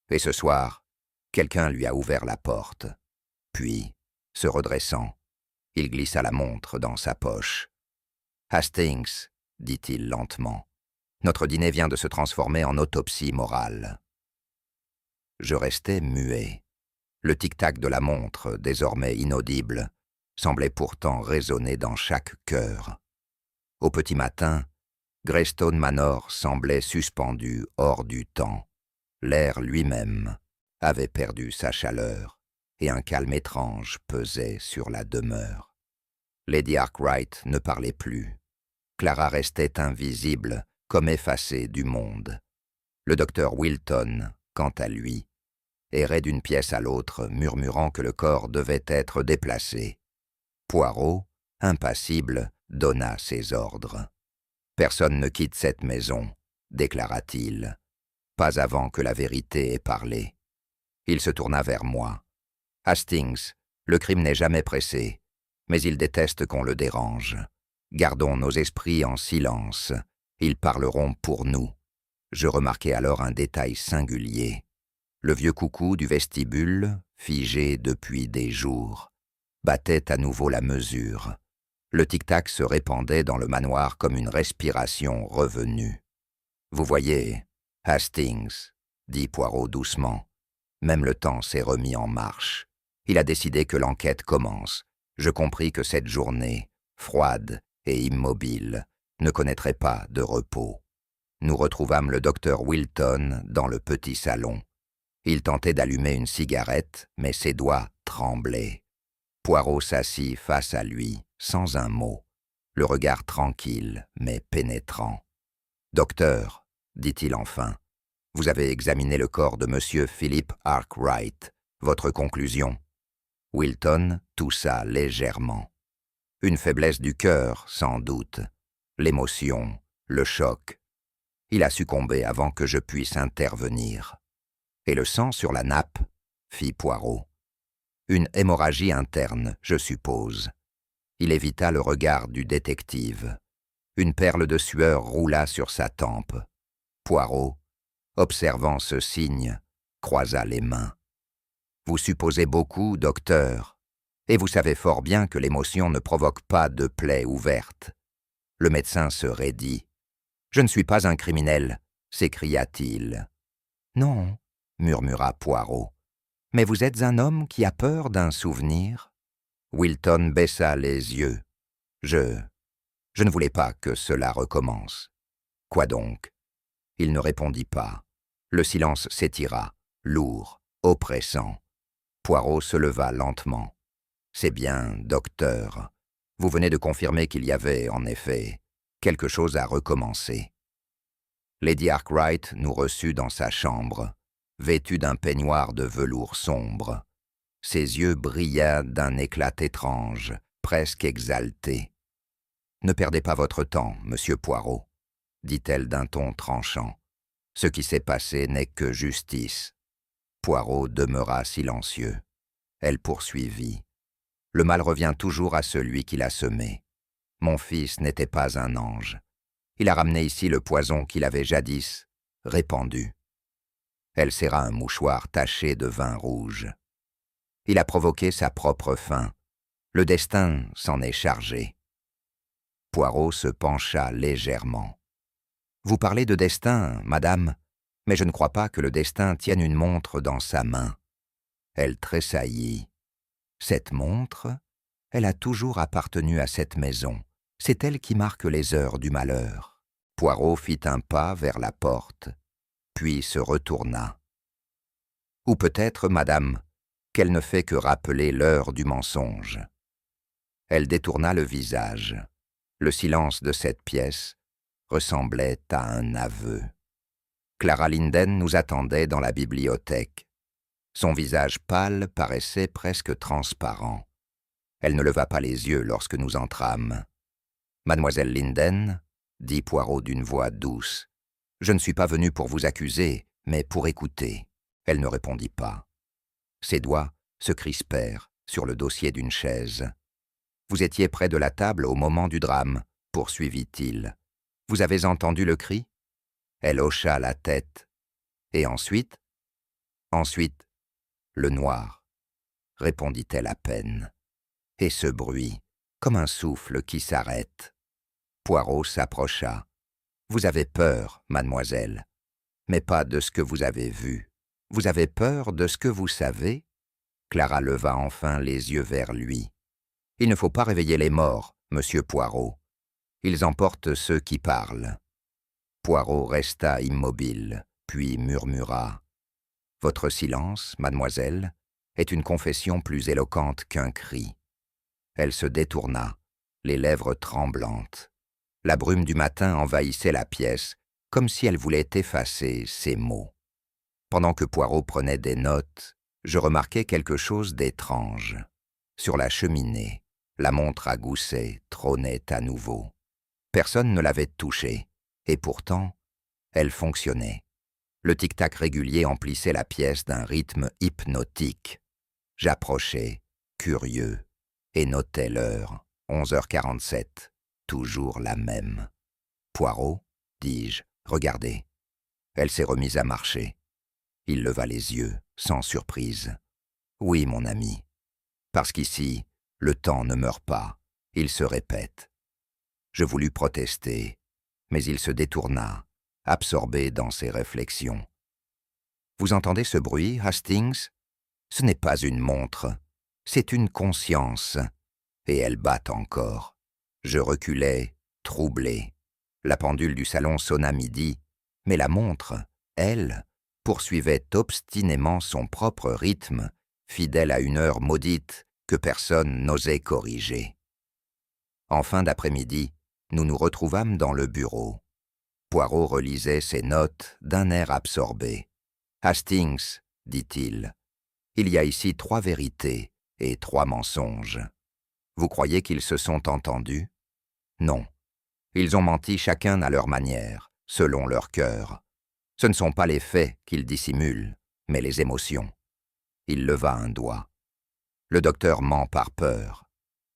Et ce soir, quelqu'un lui a ouvert la porte. » Puis, se redressant, il glissa la montre dans sa poche. « Hastings, » dit-il lentement, « notre dîner vient de se transformer en autopsie morale. » Je restai muet. Le tic-tac de la montre, désormais inaudible, semblait pourtant résonner dans chaque cœur. Au petit matin, Greystone Manor semblait suspendu hors du temps. L'air lui-même avait perdu sa chaleur, et un calme étrange pesait sur la demeure. Lady Arkwright ne parlait plus. Clara restait invisible, comme effacée du monde. Le docteur Wilton, quant à lui, errait d'une pièce à l'autre, murmurant que le corps devait être déplacé. Poirot, impassible, donna ses ordres. « Personne ne quitte cette maison, » déclara-t-il, « pas avant que la vérité ait parlé. » Il se tourna vers moi. « Hastings, le crime n'est jamais pressé, mais il déteste qu'on le dérange. Gardons nos esprits en silence, ils parleront pour nous. » Je remarquai alors un détail singulier. Le vieux coucou du vestibule, figé depuis des jours, battait à nouveau la mesure. Le tic-tac se répandait dans le manoir comme une respiration revenue. « Vous voyez, Hastings, » dit Poirot doucement, « même le temps s'est remis en marche. Il a décidé que l'enquête commence. Je compris que cette journée, froide et immobile, ne connaîtrait pas de repos. Nous retrouvâmes le docteur Wilton dans le petit salon. Il tentait d'allumer une cigarette, mais ses doigts tremblaient. Poirot s'assit face à lui, sans un mot, le regard tranquille, mais pénétrant. « Docteur, dit-il enfin, vous avez examiné le corps de Monsieur Philip Arkwright. Votre conclusion ?» Wilton toussa légèrement. Une faiblesse du cœur, sans doute. L'émotion, le choc. Il a succombé avant que je puisse intervenir. « Et le sang sur la nappe ?» fit Poirot. « Une hémorragie interne, je suppose. » Il évita le regard du détective. Une perle de sueur roula sur sa tempe. Poirot, observant ce signe, croisa les mains. « Vous supposez beaucoup, docteur, et vous savez fort bien que l'émotion ne provoque pas de plaie ouverte. » Le médecin se raidit. « Je ne suis pas un criminel, » s'écria-t-il. « Non, » murmura Poirot. « Mais vous êtes un homme qui a peur d'un souvenir ?» Wilton baissa les yeux. « Je ne voulais pas que cela recommence. »« Quoi donc ?» Il ne répondit pas. Le silence s'étira, lourd, oppressant. Poirot se leva lentement. « C'est bien, docteur. Vous venez de confirmer qu'il y avait, en effet, quelque chose à recommencer. » Lady Arkwright nous reçut dans sa chambre, vêtue d'un peignoir de velours sombre. Ses yeux brillaient d'un éclat étrange, presque exalté. « Ne perdez pas votre temps, monsieur Poirot, » dit-elle d'un ton tranchant. « Ce qui s'est passé n'est que justice. » Poirot demeura silencieux. Elle poursuivit. « Le mal revient toujours à celui qui l'a semé. Mon fils n'était pas un ange. Il a ramené ici le poison qu'il avait jadis répandu. » Elle serra un mouchoir taché de vin rouge. « Il a provoqué sa propre fin. Le destin s'en est chargé. » Poirot se pencha légèrement. « Vous parlez de destin, madame, mais je ne crois pas que le destin tienne une montre dans sa main. » Elle tressaillit. « Cette montre, elle a toujours appartenu à cette maison. C'est elle qui marque les heures du malheur. » Poirot fit un pas vers la porte, puis se retourna. « Ou peut-être, madame, qu'elle ne fait que rappeler l'heure du mensonge. » Elle détourna le visage. Le silence de cette pièce ressemblait à un aveu. Clara Linden nous attendait dans la bibliothèque. Son visage pâle paraissait presque transparent. Elle ne leva pas les yeux lorsque nous entrâmes. « Mademoiselle Linden, » dit Poirot d'une voix douce, « je ne suis pas venu pour vous accuser, mais pour écouter. » Elle ne répondit pas. Ses doigts se crispèrent sur le dossier d'une chaise. « Vous étiez près de la table au moment du drame, » poursuivit-il. « Vous avez entendu le cri ?» Elle hocha la tête. « Et ensuite ?»« Ensuite, le noir, » répondit-elle à peine. « Et ce bruit, comme un souffle qui s'arrête. » Poirot s'approcha. « Vous avez peur, mademoiselle, mais pas de ce que vous avez vu. Vous avez peur de ce que vous savez ?» Clara leva enfin les yeux vers lui. « Il ne faut pas réveiller les morts, monsieur Poirot. Ils emportent ceux qui parlent. » Poirot resta immobile, puis murmura. « Votre silence, mademoiselle, est une confession plus éloquente qu'un cri. » Elle se détourna, les lèvres tremblantes. La brume du matin envahissait la pièce, comme si elle voulait effacer ses mots. Pendant que Poirot prenait des notes, je remarquai quelque chose d'étrange. Sur la cheminée, la montre à gousset trônait à nouveau. Personne ne l'avait touchée, et pourtant, elle fonctionnait. Le tic-tac régulier emplissait la pièce d'un rythme hypnotique. J'approchai, curieux, et notai l'heure, 11h47, toujours la même. « Poirot, dis-je, regardez. » Elle s'est remise à marcher. Il leva les yeux, sans surprise. « Oui, mon ami, parce qu'ici, le temps ne meurt pas, il se répète. » Je voulus protester, mais il se détourna, absorbé dans ses réflexions. « Vous entendez ce bruit, Hastings ? Ce n'est pas une montre, c'est une conscience, et elle bat encore. » Je reculai, troublé. La pendule du salon sonna midi, mais la montre, elle, poursuivait obstinément son propre rythme, fidèle à une heure maudite que personne n'osait corriger. En fin d'après-midi, nous nous retrouvâmes dans le bureau. Poirot relisait ses notes d'un air absorbé. « Hastings, dit-il, il y a ici 3 vérités et 3 mensonges. Vous croyez qu'ils se sont entendus? Non. Ils ont menti chacun à leur manière, selon leur cœur. Ce ne sont pas les faits qu'ils dissimulent, mais les émotions. » Il leva un doigt. Le docteur ment par peur,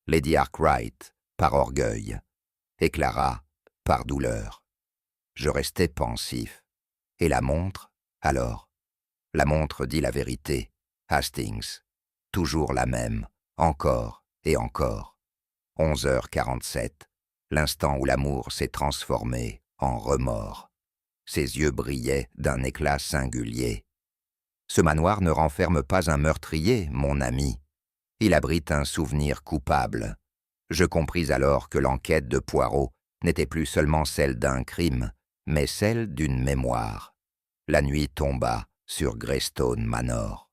Lady Arkwright par orgueil, et Clara par douleur. Je restai pensif. Et la montre, alors? La montre dit la vérité, Hastings. Toujours la même, encore et encore. 11h47, l'instant où l'amour s'est transformé en remords. Ses yeux brillaient d'un éclat singulier. Ce manoir ne renferme pas un meurtrier, mon ami. Il abrite un souvenir coupable. Je compris alors que l'enquête de Poirot n'était plus seulement celle d'un crime, mais celle d'une mémoire. La nuit tomba sur Greystone Manor.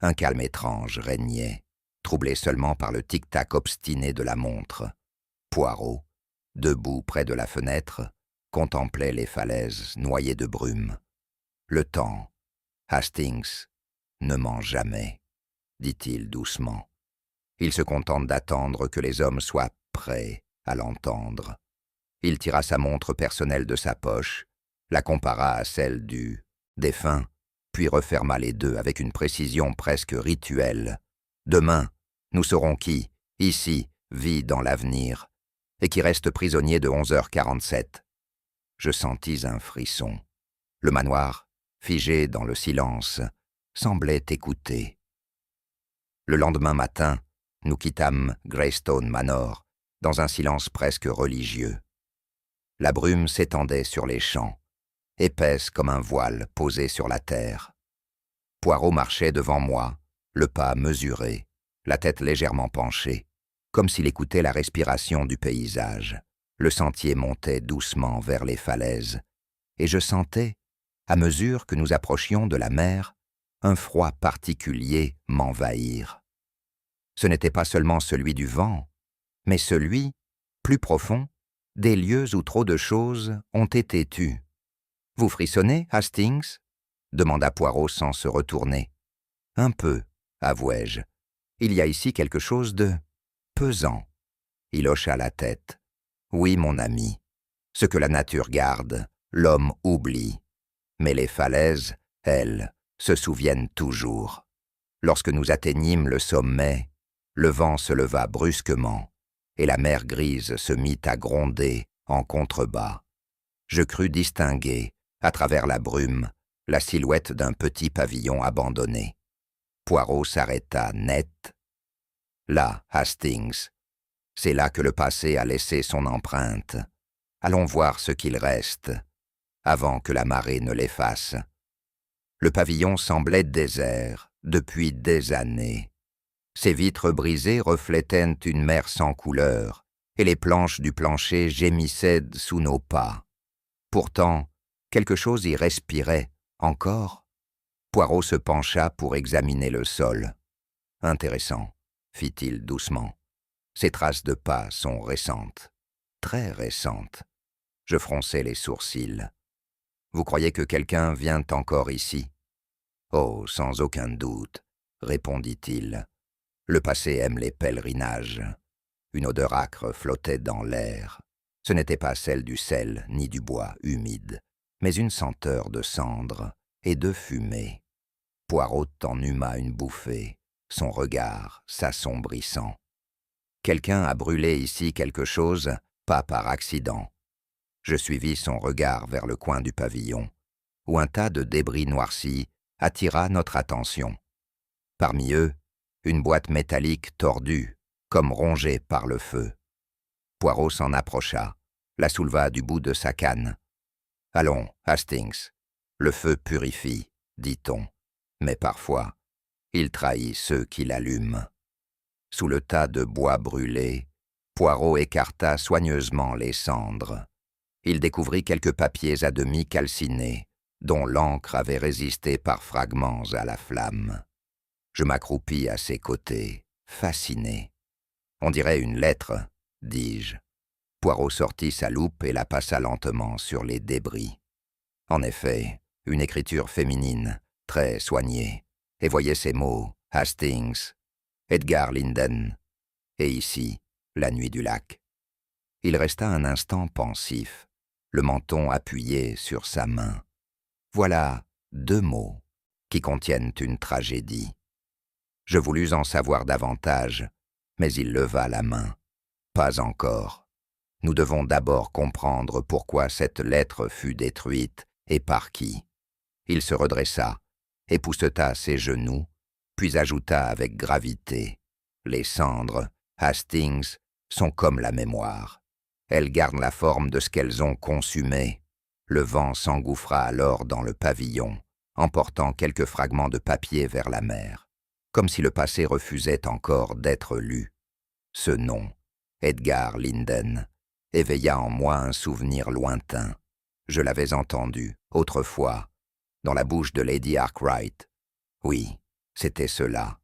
Un calme étrange régnait, troublé seulement par le tic-tac obstiné de la montre. Poirot, debout près de la fenêtre, contemplait les falaises noyées de brume. Le temps, Hastings, ne ment jamais, dit-il doucement. Il se contente d'attendre que les hommes soient prêts à l'entendre. Il tira sa montre personnelle de sa poche, la compara à celle du défunt, puis referma les deux avec une précision presque rituelle. Demain, nous saurons qui, ici, vit dans l'avenir, et qui reste prisonnier de 11h47. Je sentis un frisson. Le manoir, figé dans le silence, semblait écouter. Le lendemain matin, nous quittâmes Greystone Manor, dans un silence presque religieux. La brume s'étendait sur les champs, épaisse comme un voile posé sur la terre. Poirot marchait devant moi, le pas mesuré, la tête légèrement penchée, comme s'il écoutait la respiration du paysage. Le sentier montait doucement vers les falaises, et je sentais, à mesure que nous approchions de la mer, un froid particulier m'envahir. Ce n'était pas seulement celui du vent, mais celui, plus profond, des lieux où trop de choses ont été tues. « Vous frissonnez, Hastings » demanda Poirot sans se retourner. « Un peu, avouai-je. Il y a ici quelque chose de pesant. » Il hocha la tête. « Oui, mon ami. Ce que la nature garde, l'homme oublie. Mais les falaises, elles, se souviennent toujours. Lorsque nous atteignîmes le sommet, le vent se leva brusquement, et la mer grise se mit à gronder en contrebas. Je crus distinguer, à travers la brume, la silhouette d'un petit pavillon abandonné. Poirot s'arrêta net. Là, Hastings, c'est là que le passé a laissé son empreinte. Allons voir ce qu'il reste, avant que la marée ne l'efface. Le pavillon semblait désert depuis des années. Ses vitres brisées reflétaient une mer sans couleur, et les planches du plancher gémissaient sous nos pas. Pourtant, quelque chose y respirait encore. Poirot se pencha pour examiner le sol. « Intéressant, » fit-il doucement. « Ces traces de pas sont récentes, très récentes. » Je fronçai les sourcils. « Vous croyez que quelqu'un vient encore ici ?»« Oh, sans aucun doute, » répondit-il. « Le passé aime les pèlerinages. » Une odeur âcre flottait dans l'air. Ce n'était pas celle du sel ni du bois humide, mais une senteur de cendre et de fumée. Poirot en huma une bouffée, son regard s'assombrissant. Quelqu'un a brûlé ici quelque chose, pas par accident. Je suivis son regard vers le coin du pavillon, où un tas de débris noircis attira notre attention. Parmi eux, une boîte métallique tordue, comme rongée par le feu. Poirot s'en approcha, la souleva du bout de sa canne. « Allons, Hastings, le feu purifie, dit-on, mais parfois, il trahit ceux qui l'allument. » Sous le tas de bois brûlé, Poirot écarta soigneusement les cendres. Il découvrit quelques papiers à demi calcinés, dont l'encre avait résisté par fragments à la flamme. Je m'accroupis à ses côtés, fasciné. « On dirait une lettre, dis-je. » Poirot sortit sa loupe et la passa lentement sur les débris. En effet, une écriture féminine, très soignée, et voyez ces mots, Hastings, Edgar Linden, et ici, la nuit du lac. Il resta un instant pensif, le menton appuyé sur sa main. Voilà 2 mots qui contiennent une tragédie. Je voulus en savoir davantage, mais il leva la main. Pas encore. Nous devons d'abord comprendre pourquoi cette lettre fut détruite et par qui. Il se redressa, épousseta ses genoux, puis ajouta avec gravité. Les cendres, Hastings, sont comme la mémoire. Elles gardent la forme de ce qu'elles ont consumé. Le vent s'engouffra alors dans le pavillon, emportant quelques fragments de papier vers la mer, comme si le passé refusait encore d'être lu. Ce nom, Edgar Linden, éveilla en moi un souvenir lointain. Je l'avais entendu, autrefois, dans la bouche de Lady Arkwright. Oui, c'était cela.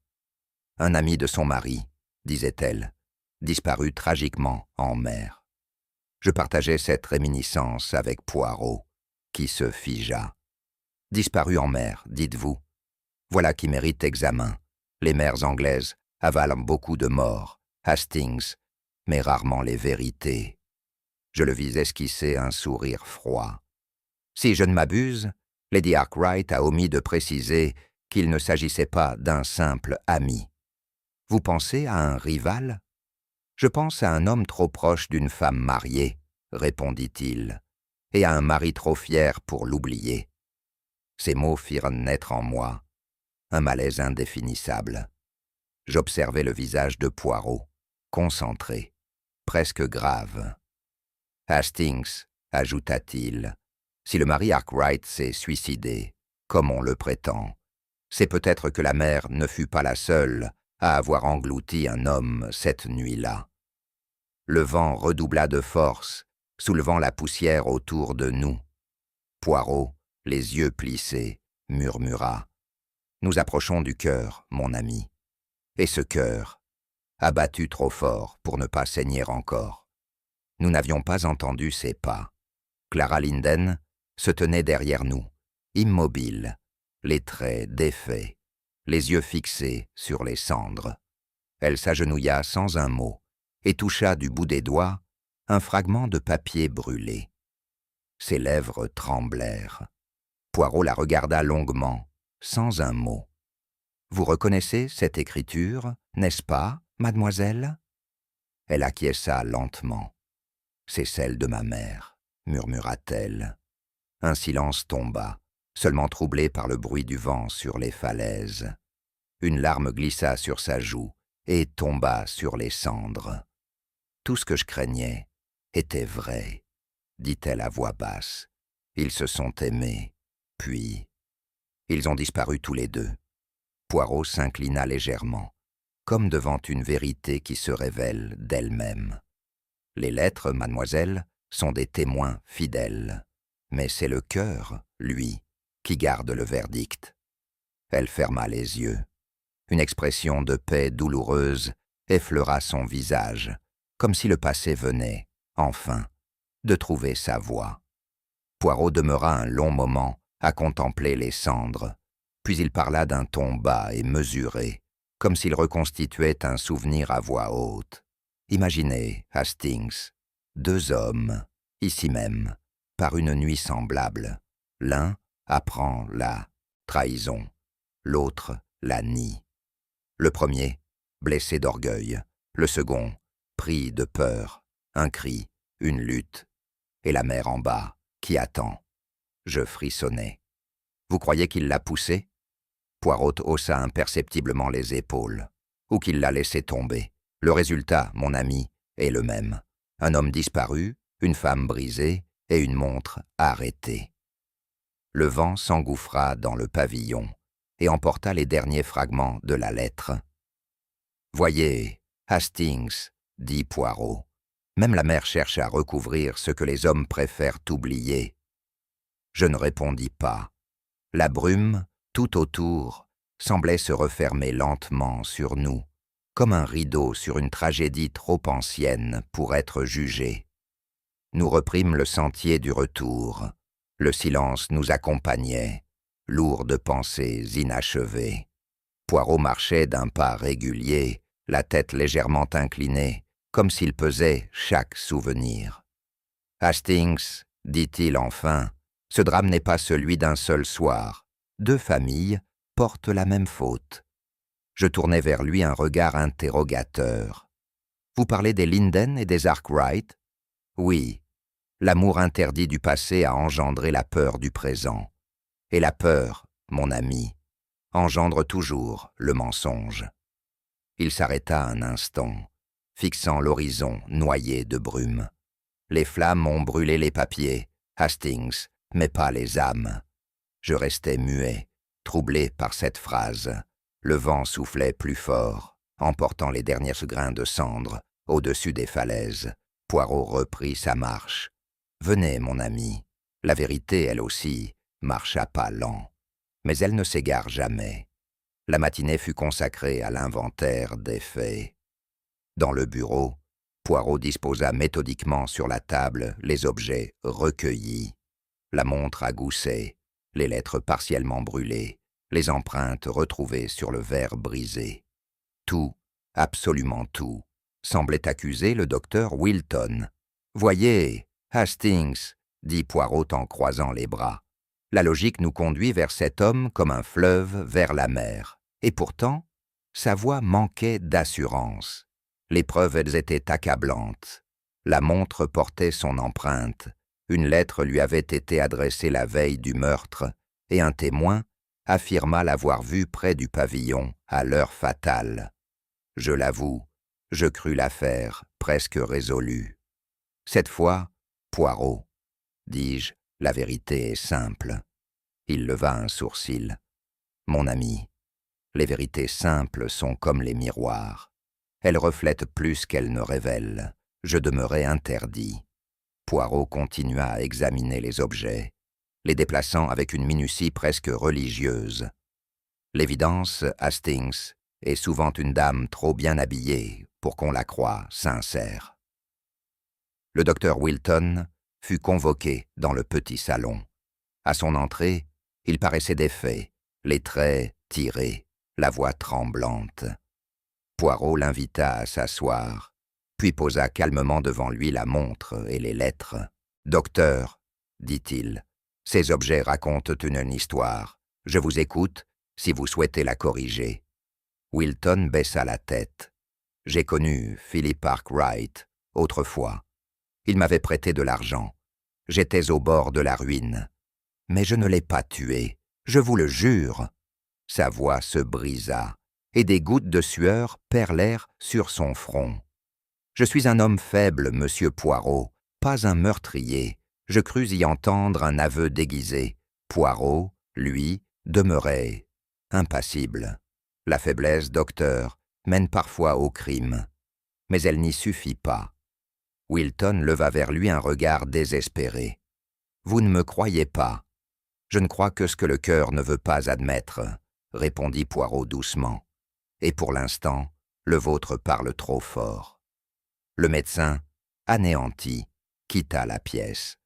Un ami de son mari, disait-elle, disparut tragiquement en mer. Je partageais cette réminiscence avec Poirot, qui se figea. Disparu en mer, dites-vous. Voilà qui mérite examen. Les mers anglaises avalent beaucoup de morts, Hastings, mais rarement les vérités. Je le vis esquisser un sourire froid. Si je ne m'abuse, Lady Arkwright a omis de préciser qu'il ne s'agissait pas d'un simple ami. Vous pensez à un rival? Je pense à un homme trop proche d'une femme mariée, répondit-il, et à un mari trop fier pour l'oublier. Ces mots firent naître en moi un malaise indéfinissable. J'observai le visage de Poirot, concentré, presque grave. Hastings, ajouta-t-il, si le mari Arkwright s'est suicidé, comme on le prétend, c'est peut-être que la mer ne fut pas la seule à avoir englouti un homme cette nuit-là. Le vent redoubla de force, soulevant la poussière autour de nous. Poirot, les yeux plissés, murmura. Nous approchons du cœur, mon ami. Et ce cœur, abattu trop fort pour ne pas saigner encore. Nous n'avions pas entendu ses pas. Clara Linden se tenait derrière nous, immobile, les traits défaits, les yeux fixés sur les cendres. Elle s'agenouilla sans un mot et toucha du bout des doigts un fragment de papier brûlé. Ses lèvres tremblèrent. Poirot la regarda longuement, sans un mot. « Vous reconnaissez cette écriture, n'est-ce pas, mademoiselle ?» Elle acquiesça lentement. « C'est celle de ma mère, » murmura-t-elle. Un silence tomba, seulement troublé par le bruit du vent sur les falaises. Une larme glissa sur sa joue et tomba sur les cendres. « Tout ce que je craignais était vrai, » dit-elle à voix basse. Ils se sont aimés, puis... Ils ont disparu tous les deux. Poirot s'inclina légèrement, comme devant une vérité qui se révèle d'elle-même. Les lettres, mademoiselle, sont des témoins fidèles, mais c'est le cœur, lui, qui garde le verdict. Elle ferma les yeux. Une expression de paix douloureuse effleura son visage, comme si le passé venait, enfin, de trouver sa voie. Poirot demeura un long moment à contempler les cendres, puis il parla d'un ton bas et mesuré, comme s'il reconstituait un souvenir à voix haute. Imaginez, Hastings, 2 hommes, ici même, par une nuit semblable. L'un apprend la trahison, l'autre la nie. Le premier, blessé d'orgueil, le second, pris de peur, un cri, une lutte, et la mère en bas, qui attend. Je frissonnai. Vous croyez qu'il l'a poussé? Poirot haussa imperceptiblement les épaules, ou qu'il l'a laissé tomber. Le résultat, mon ami, est le même. Un homme disparu, une femme brisée et une montre arrêtée. Le vent s'engouffra dans le pavillon et emporta les derniers fragments de la lettre. « Voyez, Hastings, » dit Poirot, « même la mer cherche à recouvrir ce que les hommes préfèrent oublier. » Je ne répondis pas. La brume, tout autour, semblait se refermer lentement sur nous, comme un rideau sur une tragédie trop ancienne pour être jugée. Nous reprîmes le sentier du retour. Le silence nous accompagnait, lourd de pensées inachevées. Poirot marchait d'un pas régulier, la tête légèrement inclinée, comme s'il pesait chaque souvenir. « Hastings, dit-il enfin, ce drame n'est pas celui d'un seul soir. 2 familles portent la même faute. » Je tournai vers lui un regard interrogateur. « Vous parlez des Linden et des Arkwright ?»« Oui. L'amour interdit du passé a engendré la peur du présent. Et la peur, mon ami, engendre toujours le mensonge. » Il s'arrêta un instant, fixant l'horizon noyé de brume. Les flammes ont brûlé les papiers, Hastings, mais pas les âmes. Je restais muet, troublé par cette phrase. Le vent soufflait plus fort, emportant les derniers grains de cendre au-dessus des falaises. Poirot reprit sa marche. « Venez, mon ami. » La vérité, elle aussi, marche à pas lents. Mais elle ne s'égare jamais. La matinée fut consacrée à l'inventaire des faits. Dans le bureau, Poirot disposa méthodiquement sur la table les objets recueillis. La montre à gousset, les lettres partiellement brûlées, les empreintes retrouvées sur le verre brisé. Tout, absolument tout, semblait accuser le docteur Wilton. « Voyez, Hastings, » dit Poirot en croisant les bras. « La logique nous conduit vers cet homme comme un fleuve vers la mer. Et pourtant, sa voix manquait d'assurance. Les preuves, elles étaient accablantes. La montre portait son empreinte. Une lettre lui avait été adressée la veille du meurtre, et un témoin affirma l'avoir vue près du pavillon à l'heure fatale. Je l'avoue, je crus l'affaire presque résolue. Cette fois, Poirot, dis-je, la vérité est simple. Il leva un sourcil. Mon ami, les vérités simples sont comme les miroirs. Elles reflètent plus qu'elles ne révèlent. Je demeurai interdit. Poirot continua à examiner les objets, les déplaçant avec une minutie presque religieuse. L'évidence, Hastings, est souvent une dame trop bien habillée pour qu'on la croie sincère. Le docteur Wilton fut convoqué dans le petit salon. À son entrée, il paraissait défait, les traits tirés, la voix tremblante. Poirot l'invita à s'asseoir, puis posa calmement devant lui la montre et les lettres. « Docteur, dit-il, ces objets racontent une histoire. Je vous écoute si vous souhaitez la corriger. » Wilton baissa la tête. « J'ai connu Philip Arkwright autrefois. Il m'avait prêté de l'argent. J'étais au bord de la ruine. Mais je ne l'ai pas tué, je vous le jure. » Sa voix se brisa, et des gouttes de sueur perlèrent sur son front. « Je suis un homme faible, monsieur Poirot, pas un meurtrier. Je crus y entendre un aveu déguisé. Poirot, lui, demeurait impassible. La faiblesse, docteur, mène parfois au crime. Mais elle n'y suffit pas. » Wilton leva vers lui un regard désespéré. « Vous ne me croyez pas. Je ne crois que ce que le cœur ne veut pas admettre, » répondit Poirot doucement. « Et pour l'instant, le vôtre parle trop fort. » Le médecin, anéanti, quitta la pièce.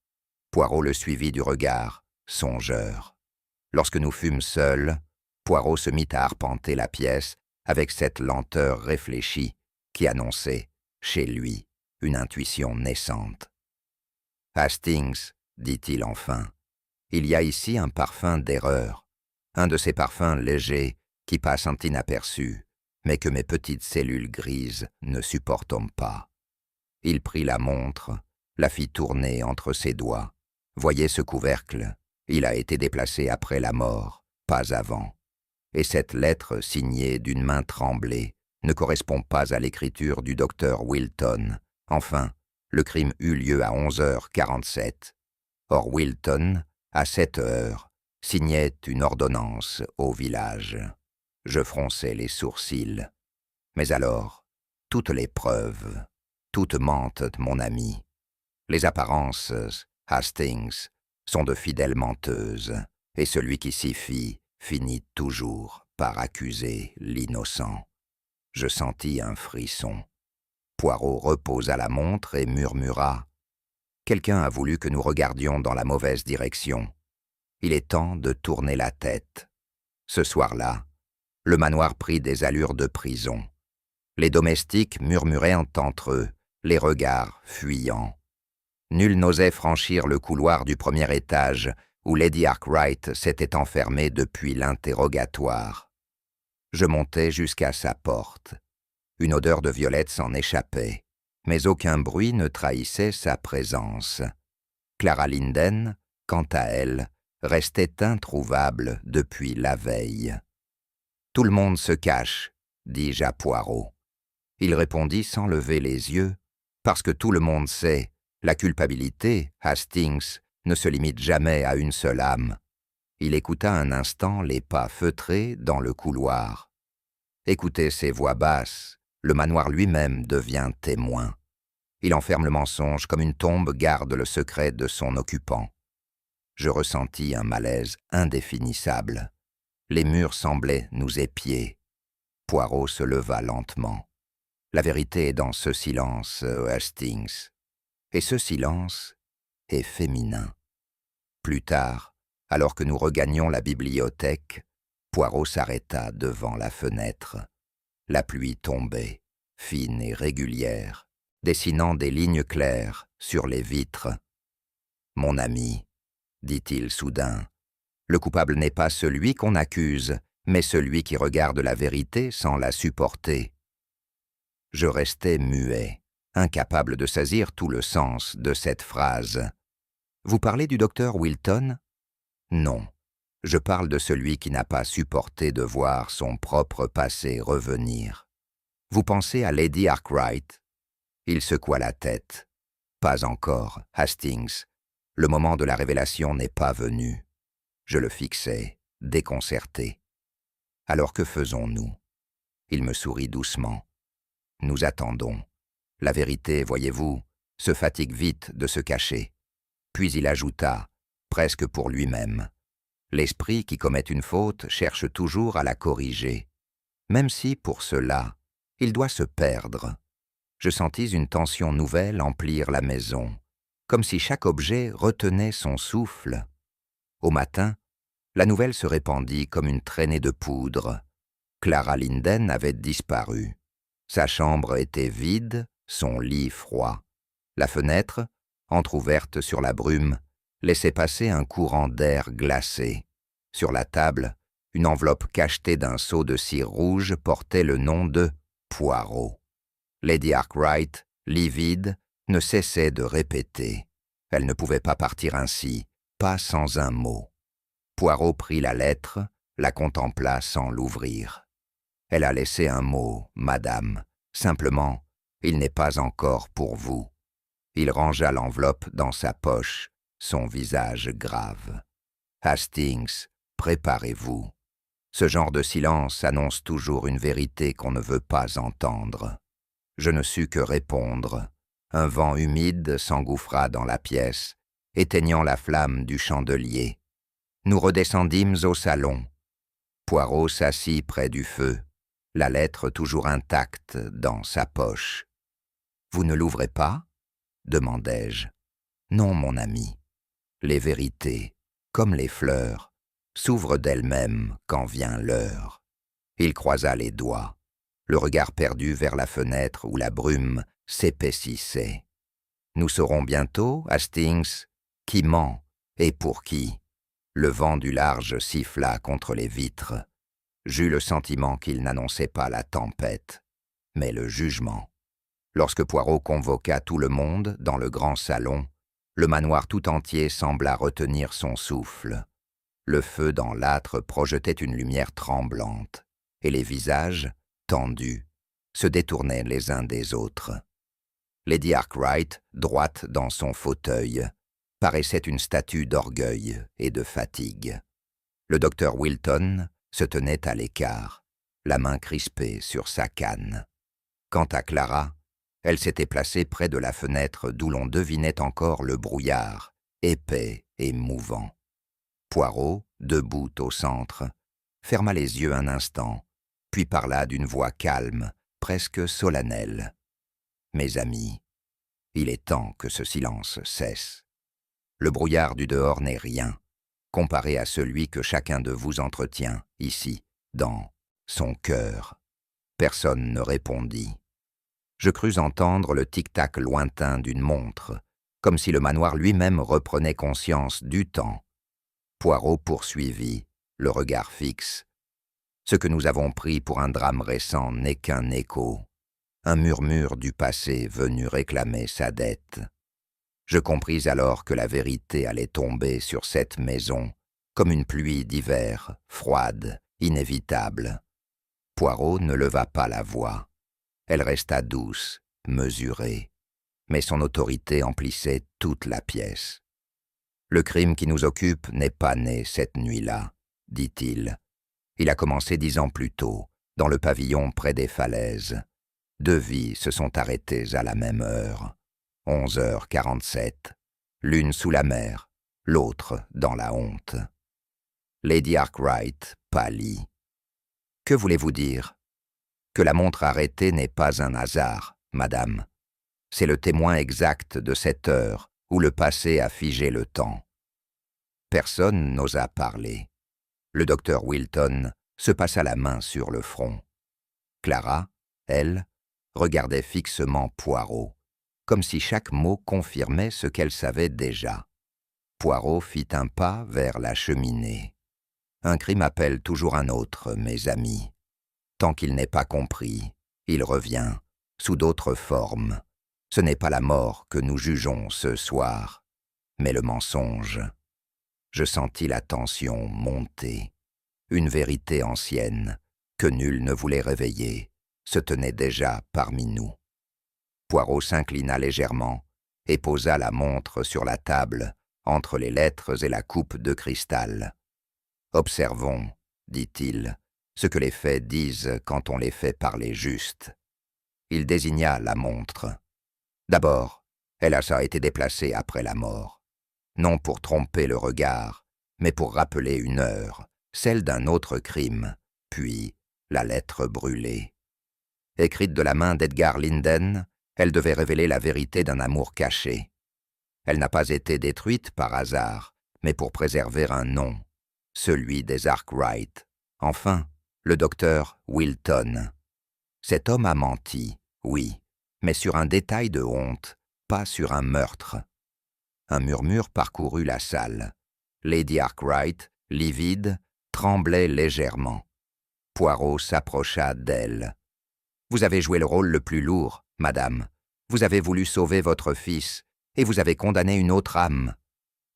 Poirot le suivit du regard, songeur. Lorsque nous fûmes seuls, Poirot se mit à arpenter la pièce avec cette lenteur réfléchie qui annonçait, chez lui, une intuition naissante. « Hastings, dit-il enfin, il y a ici un parfum d'erreur, un de ces parfums légers qui passent inaperçus, mais que mes petites cellules grises ne supportent pas. » Il prit la montre, la fit tourner entre ses doigts. « Voyez ce couvercle, il a été déplacé après la mort, pas avant. Et cette lettre signée d'une main tremblée ne correspond pas à l'écriture du docteur Wilton. Enfin, le crime eut lieu à 11h47. Or Wilton, à 7h, signait une ordonnance au village. » Je fronçai les sourcils. « Mais alors, toutes les preuves, toutes mentent, mon ami. Les apparences, Hastings, sont de fidèles menteuses, et celui qui s'y fie finit toujours par accuser l'innocent. Je sentis un frisson. Poirot reposa la montre et murmura « Quelqu'un a voulu que nous regardions dans la mauvaise direction. Il est temps de tourner la tête. » Ce soir-là, le manoir prit des allures de prison. Les domestiques murmuraient entre eux, les regards fuyants. Nul n'osait franchir le couloir du premier étage où Lady Arkwright s'était enfermée depuis l'interrogatoire. Je montai jusqu'à sa porte. Une odeur de violette s'en échappait, mais aucun bruit ne trahissait sa présence. Clara Linden, quant à elle, restait introuvable depuis la veille. « Tout le monde se cache, dis-je à Poirot. Il répondit sans lever les yeux, parce que tout le monde sait, la culpabilité, Hastings, ne se limite jamais à une seule âme. Il écouta un instant les pas feutrés dans le couloir. Écoutez ces voix basses, le manoir lui-même devient témoin. Il enferme le mensonge comme une tombe garde le secret de son occupant. Je ressentis un malaise indéfinissable. Les murs semblaient nous épier. Poirot se leva lentement. La vérité est dans ce silence, Hastings. Et ce silence est féminin. Plus tard, alors que nous regagnions la bibliothèque, Poirot s'arrêta devant la fenêtre. La pluie tombait, fine et régulière, dessinant des lignes claires sur les vitres. « Mon ami, dit-il soudain, le coupable n'est pas celui qu'on accuse, mais celui qui regarde la vérité sans la supporter. » Je restais muet, incapable de saisir tout le sens de cette phrase. « Vous parlez du docteur Wilton ?»« Non, je parle de celui qui n'a pas supporté de voir son propre passé revenir. Vous pensez à Lady Arkwright ?» Il secoua la tête. « Pas encore, Hastings. Le moment de la révélation n'est pas venu. » Je le fixai, déconcerté. « Alors que faisons-nous » Il me sourit doucement. « Nous attendons. La vérité, voyez-vous, se fatigue vite de se cacher. » Puis il ajouta, presque pour lui-même, « L'esprit qui commet une faute cherche toujours à la corriger, même si, pour cela, il doit se perdre. » Je sentis une tension nouvelle emplir la maison, comme si chaque objet retenait son souffle. Au matin, la nouvelle se répandit comme une traînée de poudre. Clara Linden avait disparu. Sa chambre était vide, son lit froid. La fenêtre, entr'ouverte sur la brume, laissait passer un courant d'air glacé. Sur la table, une enveloppe cachetée d'un seau de cire rouge portait le nom de Poirot. Lady Arkwright, livide, ne cessait de répéter. Elle ne pouvait pas partir ainsi, pas sans un mot. Poirot prit la lettre, la contempla sans l'ouvrir. « Elle a laissé un mot, madame. Simplement, il n'est pas encore pour vous. » Il rangea l'enveloppe dans sa poche, son visage grave. « Hastings, préparez-vous. Ce genre de silence annonce toujours une vérité qu'on ne veut pas entendre. » Je ne sus que répondre. Un vent humide s'engouffra dans la pièce, éteignant la flamme du chandelier. Nous redescendîmes au salon. Poirot s'assit près du feu, la lettre toujours intacte dans sa poche. « Vous ne l'ouvrez pas ?» demandai-je. « Non, mon ami. Les vérités, comme les fleurs, s'ouvrent d'elles-mêmes quand vient l'heure. » Il croisa les doigts, le regard perdu vers la fenêtre où la brume s'épaississait. « Nous saurons bientôt, Hastings, qui ment et pour qui. » Le vent du large siffla contre les vitres. J'eus le sentiment qu'il n'annonçait pas la tempête, mais le jugement. Lorsque Poirot convoqua tout le monde dans le grand salon, le manoir tout entier sembla retenir son souffle. Le feu dans l'âtre projetait une lumière tremblante, et les visages, tendus, se détournaient les uns des autres. Lady Arkwright, droite dans son fauteuil, paraissait une statue d'orgueil et de fatigue. Le docteur Wilton se tenait à l'écart, la main crispée sur sa canne. Quant à Clara, elle s'était placée près de la fenêtre d'où l'on devinait encore le brouillard, épais et mouvant. Poirot, debout au centre, ferma les yeux un instant, puis parla d'une voix calme, presque solennelle. « Mes amis, il est temps que ce silence cesse. Le brouillard du dehors n'est rien, comparé à celui que chacun de vous entretient, ici, dans son cœur. » Personne ne répondit. Je crus entendre le tic-tac lointain d'une montre, comme si le manoir lui-même reprenait conscience du temps. Poirot poursuivit, le regard fixe. Ce que nous avons pris pour un drame récent n'est qu'un écho, un murmure du passé venu réclamer sa dette. Je compris alors que la vérité allait tomber sur cette maison, comme une pluie d'hiver, froide, inévitable. Poirot ne leva pas la voix. Elle resta douce, mesurée, mais son autorité emplissait toute la pièce. « Le crime qui nous occupe n'est pas né cette nuit-là, dit-il. Il a commencé 10 ans plus tôt, dans le pavillon près des falaises. 2 vies se sont arrêtées à la même heure, 11h47, l'une sous la mer, l'autre dans la honte. » Lady Arkwright pâlit. « Que voulez-vous dire ? Que la montre arrêtée n'est pas un hasard, madame. C'est le témoin exact de cette heure où le passé a figé le temps. » Personne n'osa parler. Le docteur Wilton se passa la main sur le front. Clara, elle, regardait fixement Poirot, comme si chaque mot confirmait ce qu'elle savait déjà. Poirot fit un pas vers la cheminée. Un crime appelle toujours un autre, mes amis. Tant qu'il n'est pas compris, il revient, sous d'autres formes. Ce n'est pas la mort que nous jugeons ce soir, mais le mensonge. Je sentis la tension monter. Une vérité ancienne, que nul ne voulait réveiller, se tenait déjà parmi nous. Poirot s'inclina légèrement et posa la montre sur la table, entre les lettres et la coupe de cristal. « Observons, dit-il, ce que les faits disent quand on les fait parler juste. » Il désigna la montre. D'abord, elle a été déplacée après la mort. Non pour tromper le regard, mais pour rappeler une heure, celle d'un autre crime, puis la lettre brûlée. Écrite de la main d'Edgar Linden, elle devait révéler la vérité d'un amour caché. Elle n'a pas été détruite par hasard, mais pour préserver un nom, celui des Arkwright. Enfin, le docteur Wilton. Cet homme a menti, oui, mais sur un détail de honte, pas sur un meurtre. Un murmure parcourut la salle. Lady Arkwright, livide, tremblait légèrement. Poirot s'approcha d'elle. « Vous avez joué le rôle le plus lourd, madame. Vous avez voulu sauver votre fils, et vous avez condamné une autre âme. »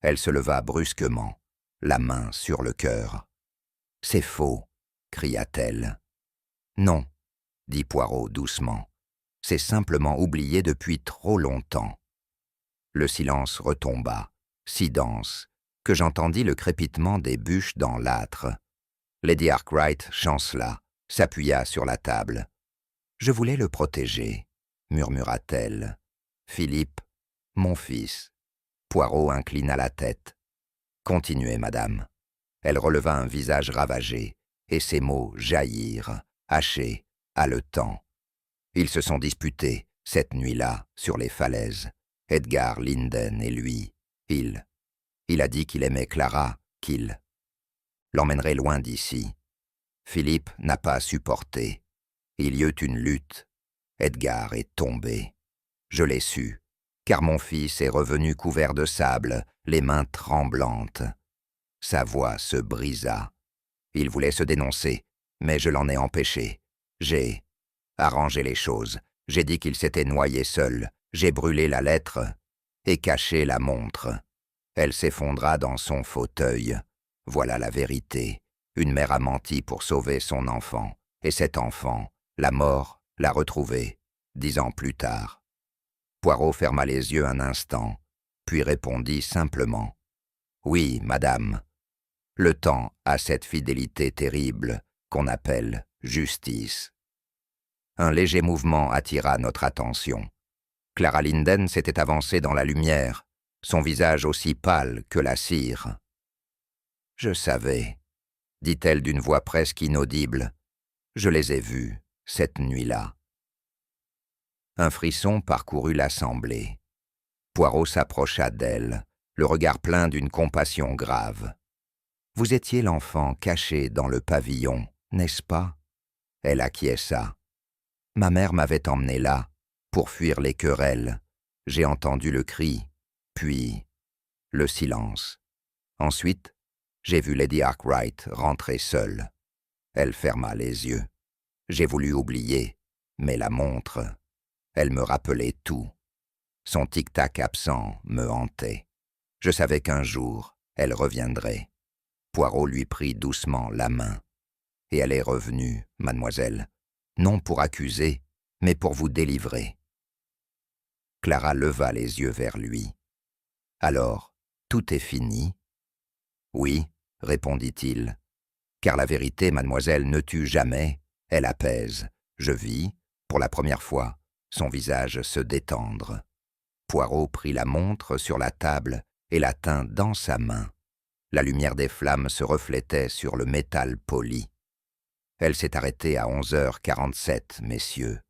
Elle se leva brusquement, la main sur le cœur. « C'est faux, » cria-t-elle. « Non, » dit Poirot doucement. « C'est simplement oublié depuis trop longtemps. » Le silence retomba, si dense, que j'entendis le crépitement des bûches dans l'âtre. Lady Arkwright chancela, s'appuya sur la table. « Je voulais le protéger, » murmura-t-elle. « Philippe, mon fils. » Poirot inclina la tête. « Continuez, madame. » Elle releva un visage ravagé, et ses mots jaillirent, hachés, haletants. Ils se sont disputés, cette nuit-là, sur les falaises. Edgar Linden et lui. Il a dit qu'il aimait Clara, qu'il l'emmènerait loin d'ici. Philippe n'a pas supporté. Il y eut une lutte. Edgar est tombé. Je l'ai su, car mon fils est revenu couvert de sable, les mains tremblantes. Sa voix se brisa. Il voulait se dénoncer, mais je l'en ai empêché. J'ai arrangé les choses. J'ai dit qu'il s'était noyé seul. J'ai brûlé la lettre et caché la montre. Elle s'effondra dans son fauteuil. Voilà la vérité. Une mère a menti pour sauver son enfant. Et cet enfant, la mort, l'a retrouvé, 10 ans plus tard. Poirot ferma les yeux un instant, puis répondit simplement. « Oui, madame. Le temps a cette fidélité terrible qu'on appelle justice. » Un léger mouvement attira notre attention. Clara Linden s'était avancée dans la lumière, son visage aussi pâle que la cire. « Je savais, » dit-elle d'une voix presque inaudible. « Je les ai vus, cette nuit-là. » Un frisson parcourut l'assemblée. Poirot s'approcha d'elle, le regard plein d'une compassion grave. « Vous étiez l'enfant caché dans le pavillon, n'est-ce pas ?» Elle acquiesça. « Ma mère m'avait emmené là, pour fuir les querelles. J'ai entendu le cri, puis le silence. Ensuite, j'ai vu Lady Arkwright rentrer seule. Elle ferma les yeux. J'ai voulu oublier, mais la montre, elle me rappelait tout. Son tic-tac absent me hantait. Je savais qu'un jour, elle reviendrait. » Poirot lui prit doucement la main. « Et elle est revenue, mademoiselle, non pour accuser, mais pour vous délivrer. » Clara leva les yeux vers lui. « Alors, tout est fini ?»« Oui, » répondit-il, « car la vérité, mademoiselle, ne tue jamais, elle apaise. Je vis, pour la première fois, son visage se détendre. » Poirot prit la montre sur la table et la tint dans sa main. La lumière des flammes se reflétait sur le métal poli. « Elle s'est arrêtée à 11h47, messieurs,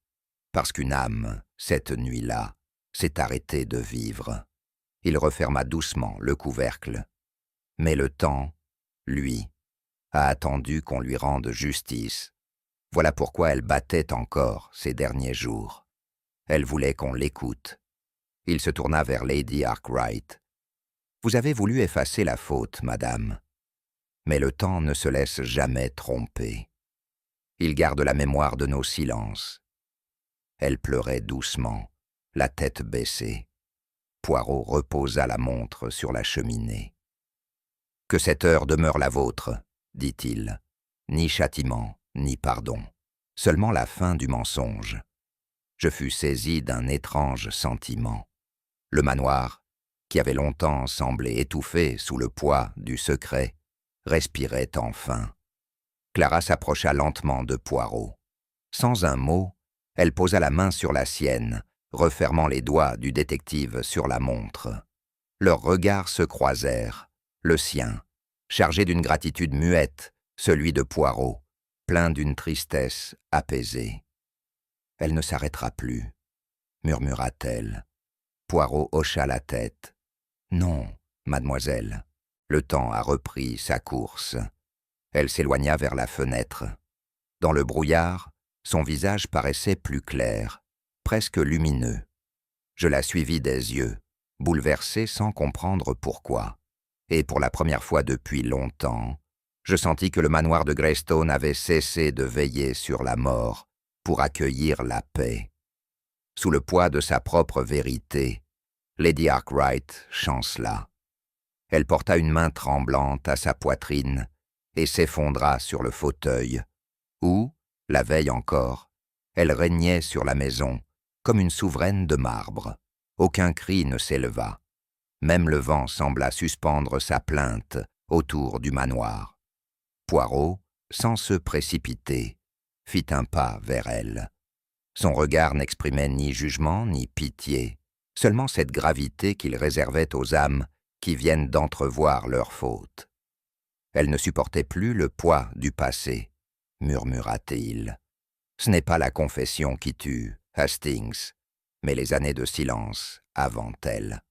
parce qu'une âme, cette nuit-là, s'est arrêtée de vivre. » Il referma doucement le couvercle. Mais le temps, lui, a attendu qu'on lui rende justice. Voilà pourquoi elle battait encore ces derniers jours. Elle voulait qu'on l'écoute. Il se tourna vers Lady Arkwright. « Vous avez voulu effacer la faute, madame. Mais le temps ne se laisse jamais tromper. Il garde la mémoire de nos silences. » Elle pleurait doucement, la tête baissée. Poirot reposa la montre sur la cheminée. « Que cette heure demeure la vôtre, » dit-il. « Ni châtiment, ni pardon. Seulement la fin du mensonge. » Je fus saisi d'un étrange sentiment. Le manoir, qui avait longtemps semblé étouffé sous le poids du secret, respirait enfin. Clara s'approcha lentement de Poirot. Sans un mot, elle posa la main sur la sienne, refermant les doigts du détective sur la montre. Leurs regards se croisèrent, le sien, chargé d'une gratitude muette, celui de Poirot, plein d'une tristesse apaisée. « Elle ne s'arrêtera plus, » murmura-t-elle. Poirot hocha la tête. « Non, mademoiselle, le temps a repris sa course. » Elle s'éloigna vers la fenêtre. Dans le brouillard, son visage paraissait plus clair, presque lumineux. Je la suivis des yeux, bouleversé sans comprendre pourquoi. Et pour la première fois depuis longtemps, je sentis que le manoir de Greystone avait cessé de veiller sur la mort pour accueillir la paix. Sous le poids de sa propre vérité, Lady Arkwright chancela. Elle porta une main tremblante à sa poitrine et s'effondra sur le fauteuil, où, la veille encore, elle régnait sur la maison comme une souveraine de marbre. Aucun cri ne s'éleva. Même le vent sembla suspendre sa plainte autour du manoir. Poirot, sans se précipiter, fit un pas vers elle. Son regard n'exprimait ni jugement ni pitié, seulement cette gravité qu'il réservait aux âmes qui viennent d'entrevoir leur faute. Elle ne supportait plus le poids du passé, murmura-t-il. Ce n'est pas la confession qui tue, Hastings, mais les années de silence avant elle.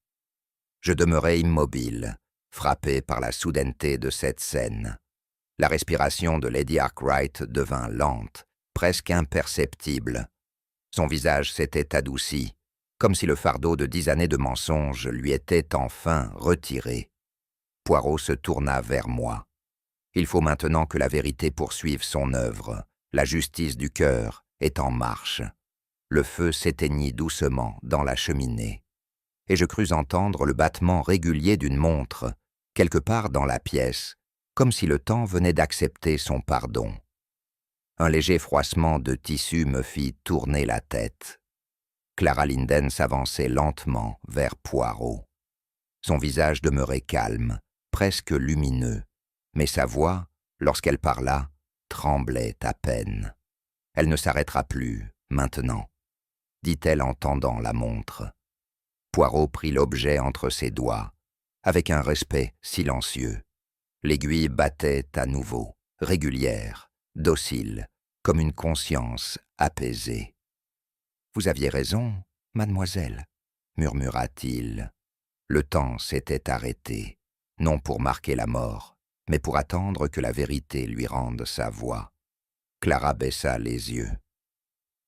Je demeurai immobile, frappé par la soudaineté de cette scène. La respiration de Lady Arkwright devint lente, presque imperceptible. Son visage s'était adouci, comme si le fardeau de 10 années de mensonges lui était enfin retiré. Poirot se tourna vers moi. Il faut maintenant que la vérité poursuive son œuvre. La justice du cœur est en marche. Le feu s'éteignit doucement dans la cheminée, et je crus entendre le battement régulier d'une montre, quelque part dans la pièce, comme si le temps venait d'accepter son pardon. Un léger froissement de tissu me fit tourner la tête. Clara Linden s'avançait lentement vers Poirot. Son visage demeurait calme, presque lumineux, mais sa voix, lorsqu'elle parla, tremblait à peine. « Elle ne s'arrêtera plus, maintenant, » dit-elle en tendant la montre. Poirot prit l'objet entre ses doigts, avec un respect silencieux. L'aiguille battait à nouveau, régulière, docile, comme une conscience apaisée. « Vous aviez raison, mademoiselle, » murmura-t-il. Le temps s'était arrêté, non pour marquer la mort, mais pour attendre que la vérité lui rende sa voix. Clara baissa les yeux.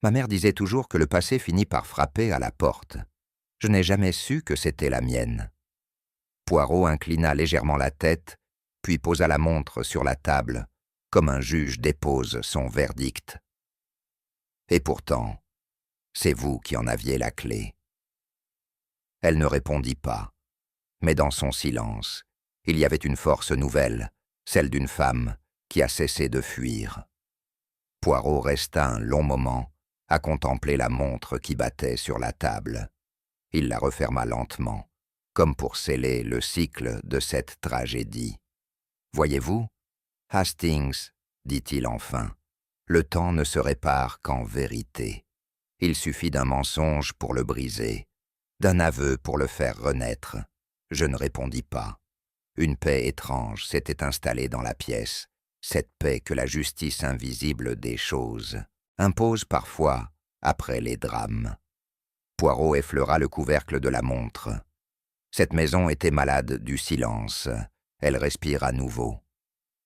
Ma mère disait toujours que le passé finit par frapper à la porte. Je n'ai jamais su que c'était la mienne. Poirot inclina légèrement la tête, puis posa la montre sur la table, comme un juge dépose son verdict. Et pourtant, c'est vous qui en aviez la clé. Elle ne répondit pas, mais dans son silence, il y avait une force nouvelle, celle d'une femme qui a cessé de fuir. Poirot resta un long moment à contempler la montre qui battait sur la table. Il la referma lentement, comme pour sceller le cycle de cette tragédie. « Voyez-vous, Hastings, dit-il enfin, le temps ne se répare qu'en vérité. Il suffit d'un mensonge pour le briser, d'un aveu pour le faire renaître. » Je ne répondis pas. Une paix étrange s'était installée dans la pièce, cette paix que la justice invisible des choses impose parfois après les drames. Poirot effleura le couvercle de la montre. Cette maison était malade du silence. Elle respire à nouveau.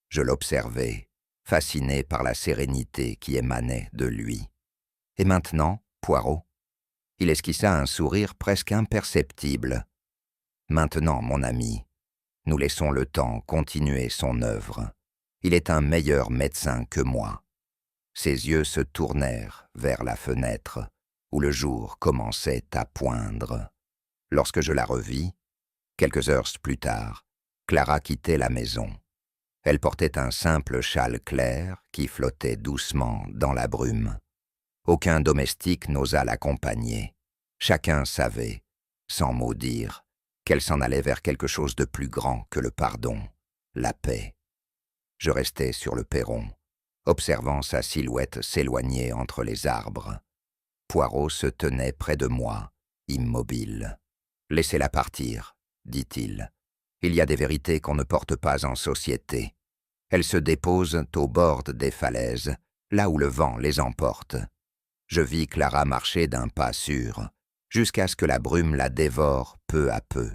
Je l'observais, fasciné par la sérénité qui émanait de lui. « Et maintenant, Poirot ?» Il esquissa un sourire presque imperceptible. « Maintenant, mon ami, nous laissons le temps continuer son œuvre. Il est un meilleur médecin que moi. » Ses yeux se tournèrent vers la fenêtre, où le jour commençait à poindre. Lorsque je la revis, quelques heures plus tard, Clara quittait la maison. Elle portait un simple châle clair qui flottait doucement dans la brume. Aucun domestique n'osa l'accompagner. Chacun savait, sans mot dire, qu'elle s'en allait vers quelque chose de plus grand que le pardon, la paix. Je restais sur le perron, observant sa silhouette s'éloigner entre les arbres. Poirot se tenait près de moi, immobile. « Laissez-la partir, » dit-il. « Il y a des vérités qu'on ne porte pas en société. Elles se déposent au bord des falaises, là où le vent les emporte. » Je vis Clara marcher d'un pas sûr, jusqu'à ce que la brume la dévore peu à peu.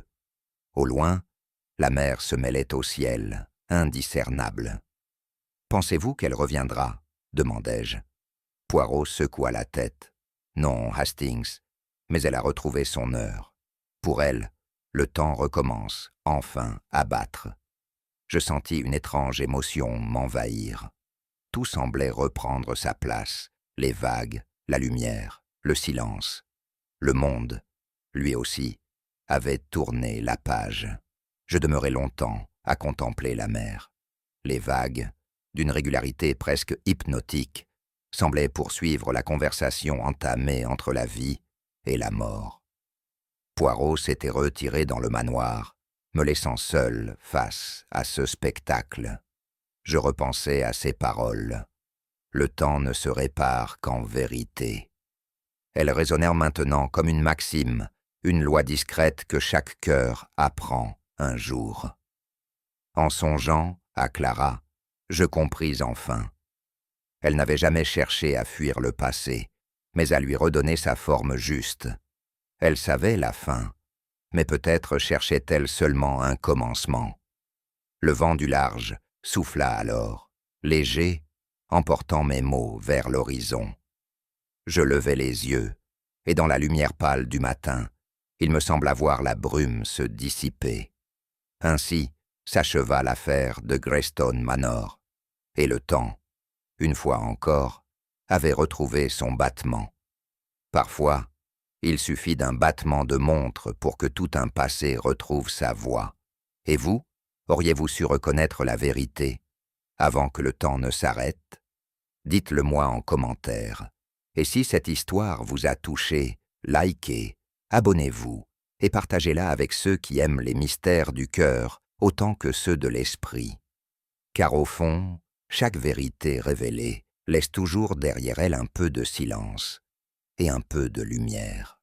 Au loin, la mer se mêlait au ciel, indiscernable. « Pensez-vous qu'elle reviendra ?» demandai-je. Poirot secoua la tête. « Non, Hastings, mais elle a retrouvé son heure. Pour elle, le temps recommence, enfin, à battre. » Je sentis une étrange émotion m'envahir. Tout semblait reprendre sa place, les vagues, la lumière, le silence. Le monde, lui aussi, avait tourné la page. Je demeurai longtemps à contempler la mer. Les vagues, d'une régularité presque hypnotique, semblaient poursuivre la conversation entamée entre la vie et la mort. Poirot s'était retiré dans le manoir, me laissant seul face à ce spectacle. Je repensais à ses paroles. Le temps ne se répare qu'en vérité. Elles résonnèrent maintenant comme une maxime, une loi discrète que chaque cœur apprend un jour. En songeant à Clara, je compris enfin. Elle n'avait jamais cherché à fuir le passé, mais à lui redonner sa forme juste. Elle savait la fin, mais peut-être cherchait-elle seulement un commencement. Le vent du large souffla alors, léger, emportant mes mots vers l'horizon. Je levai les yeux, et dans la lumière pâle du matin, il me sembla voir la brume se dissiper. Ainsi s'acheva l'affaire de Greystone Manor, et le temps, une fois encore, avait retrouvé son battement. Parfois, il suffit d'un battement de montre pour que tout un passé retrouve sa voix. Et vous, auriez-vous su reconnaître la vérité avant que le temps ne s'arrête? Dites-le moi en commentaire. Et si cette histoire vous a touché, likez, abonnez-vous et partagez-la avec ceux qui aiment les mystères du cœur autant que ceux de l'esprit. Car au fond, chaque vérité révélée laisse toujours derrière elle un peu de silence et un peu de lumière.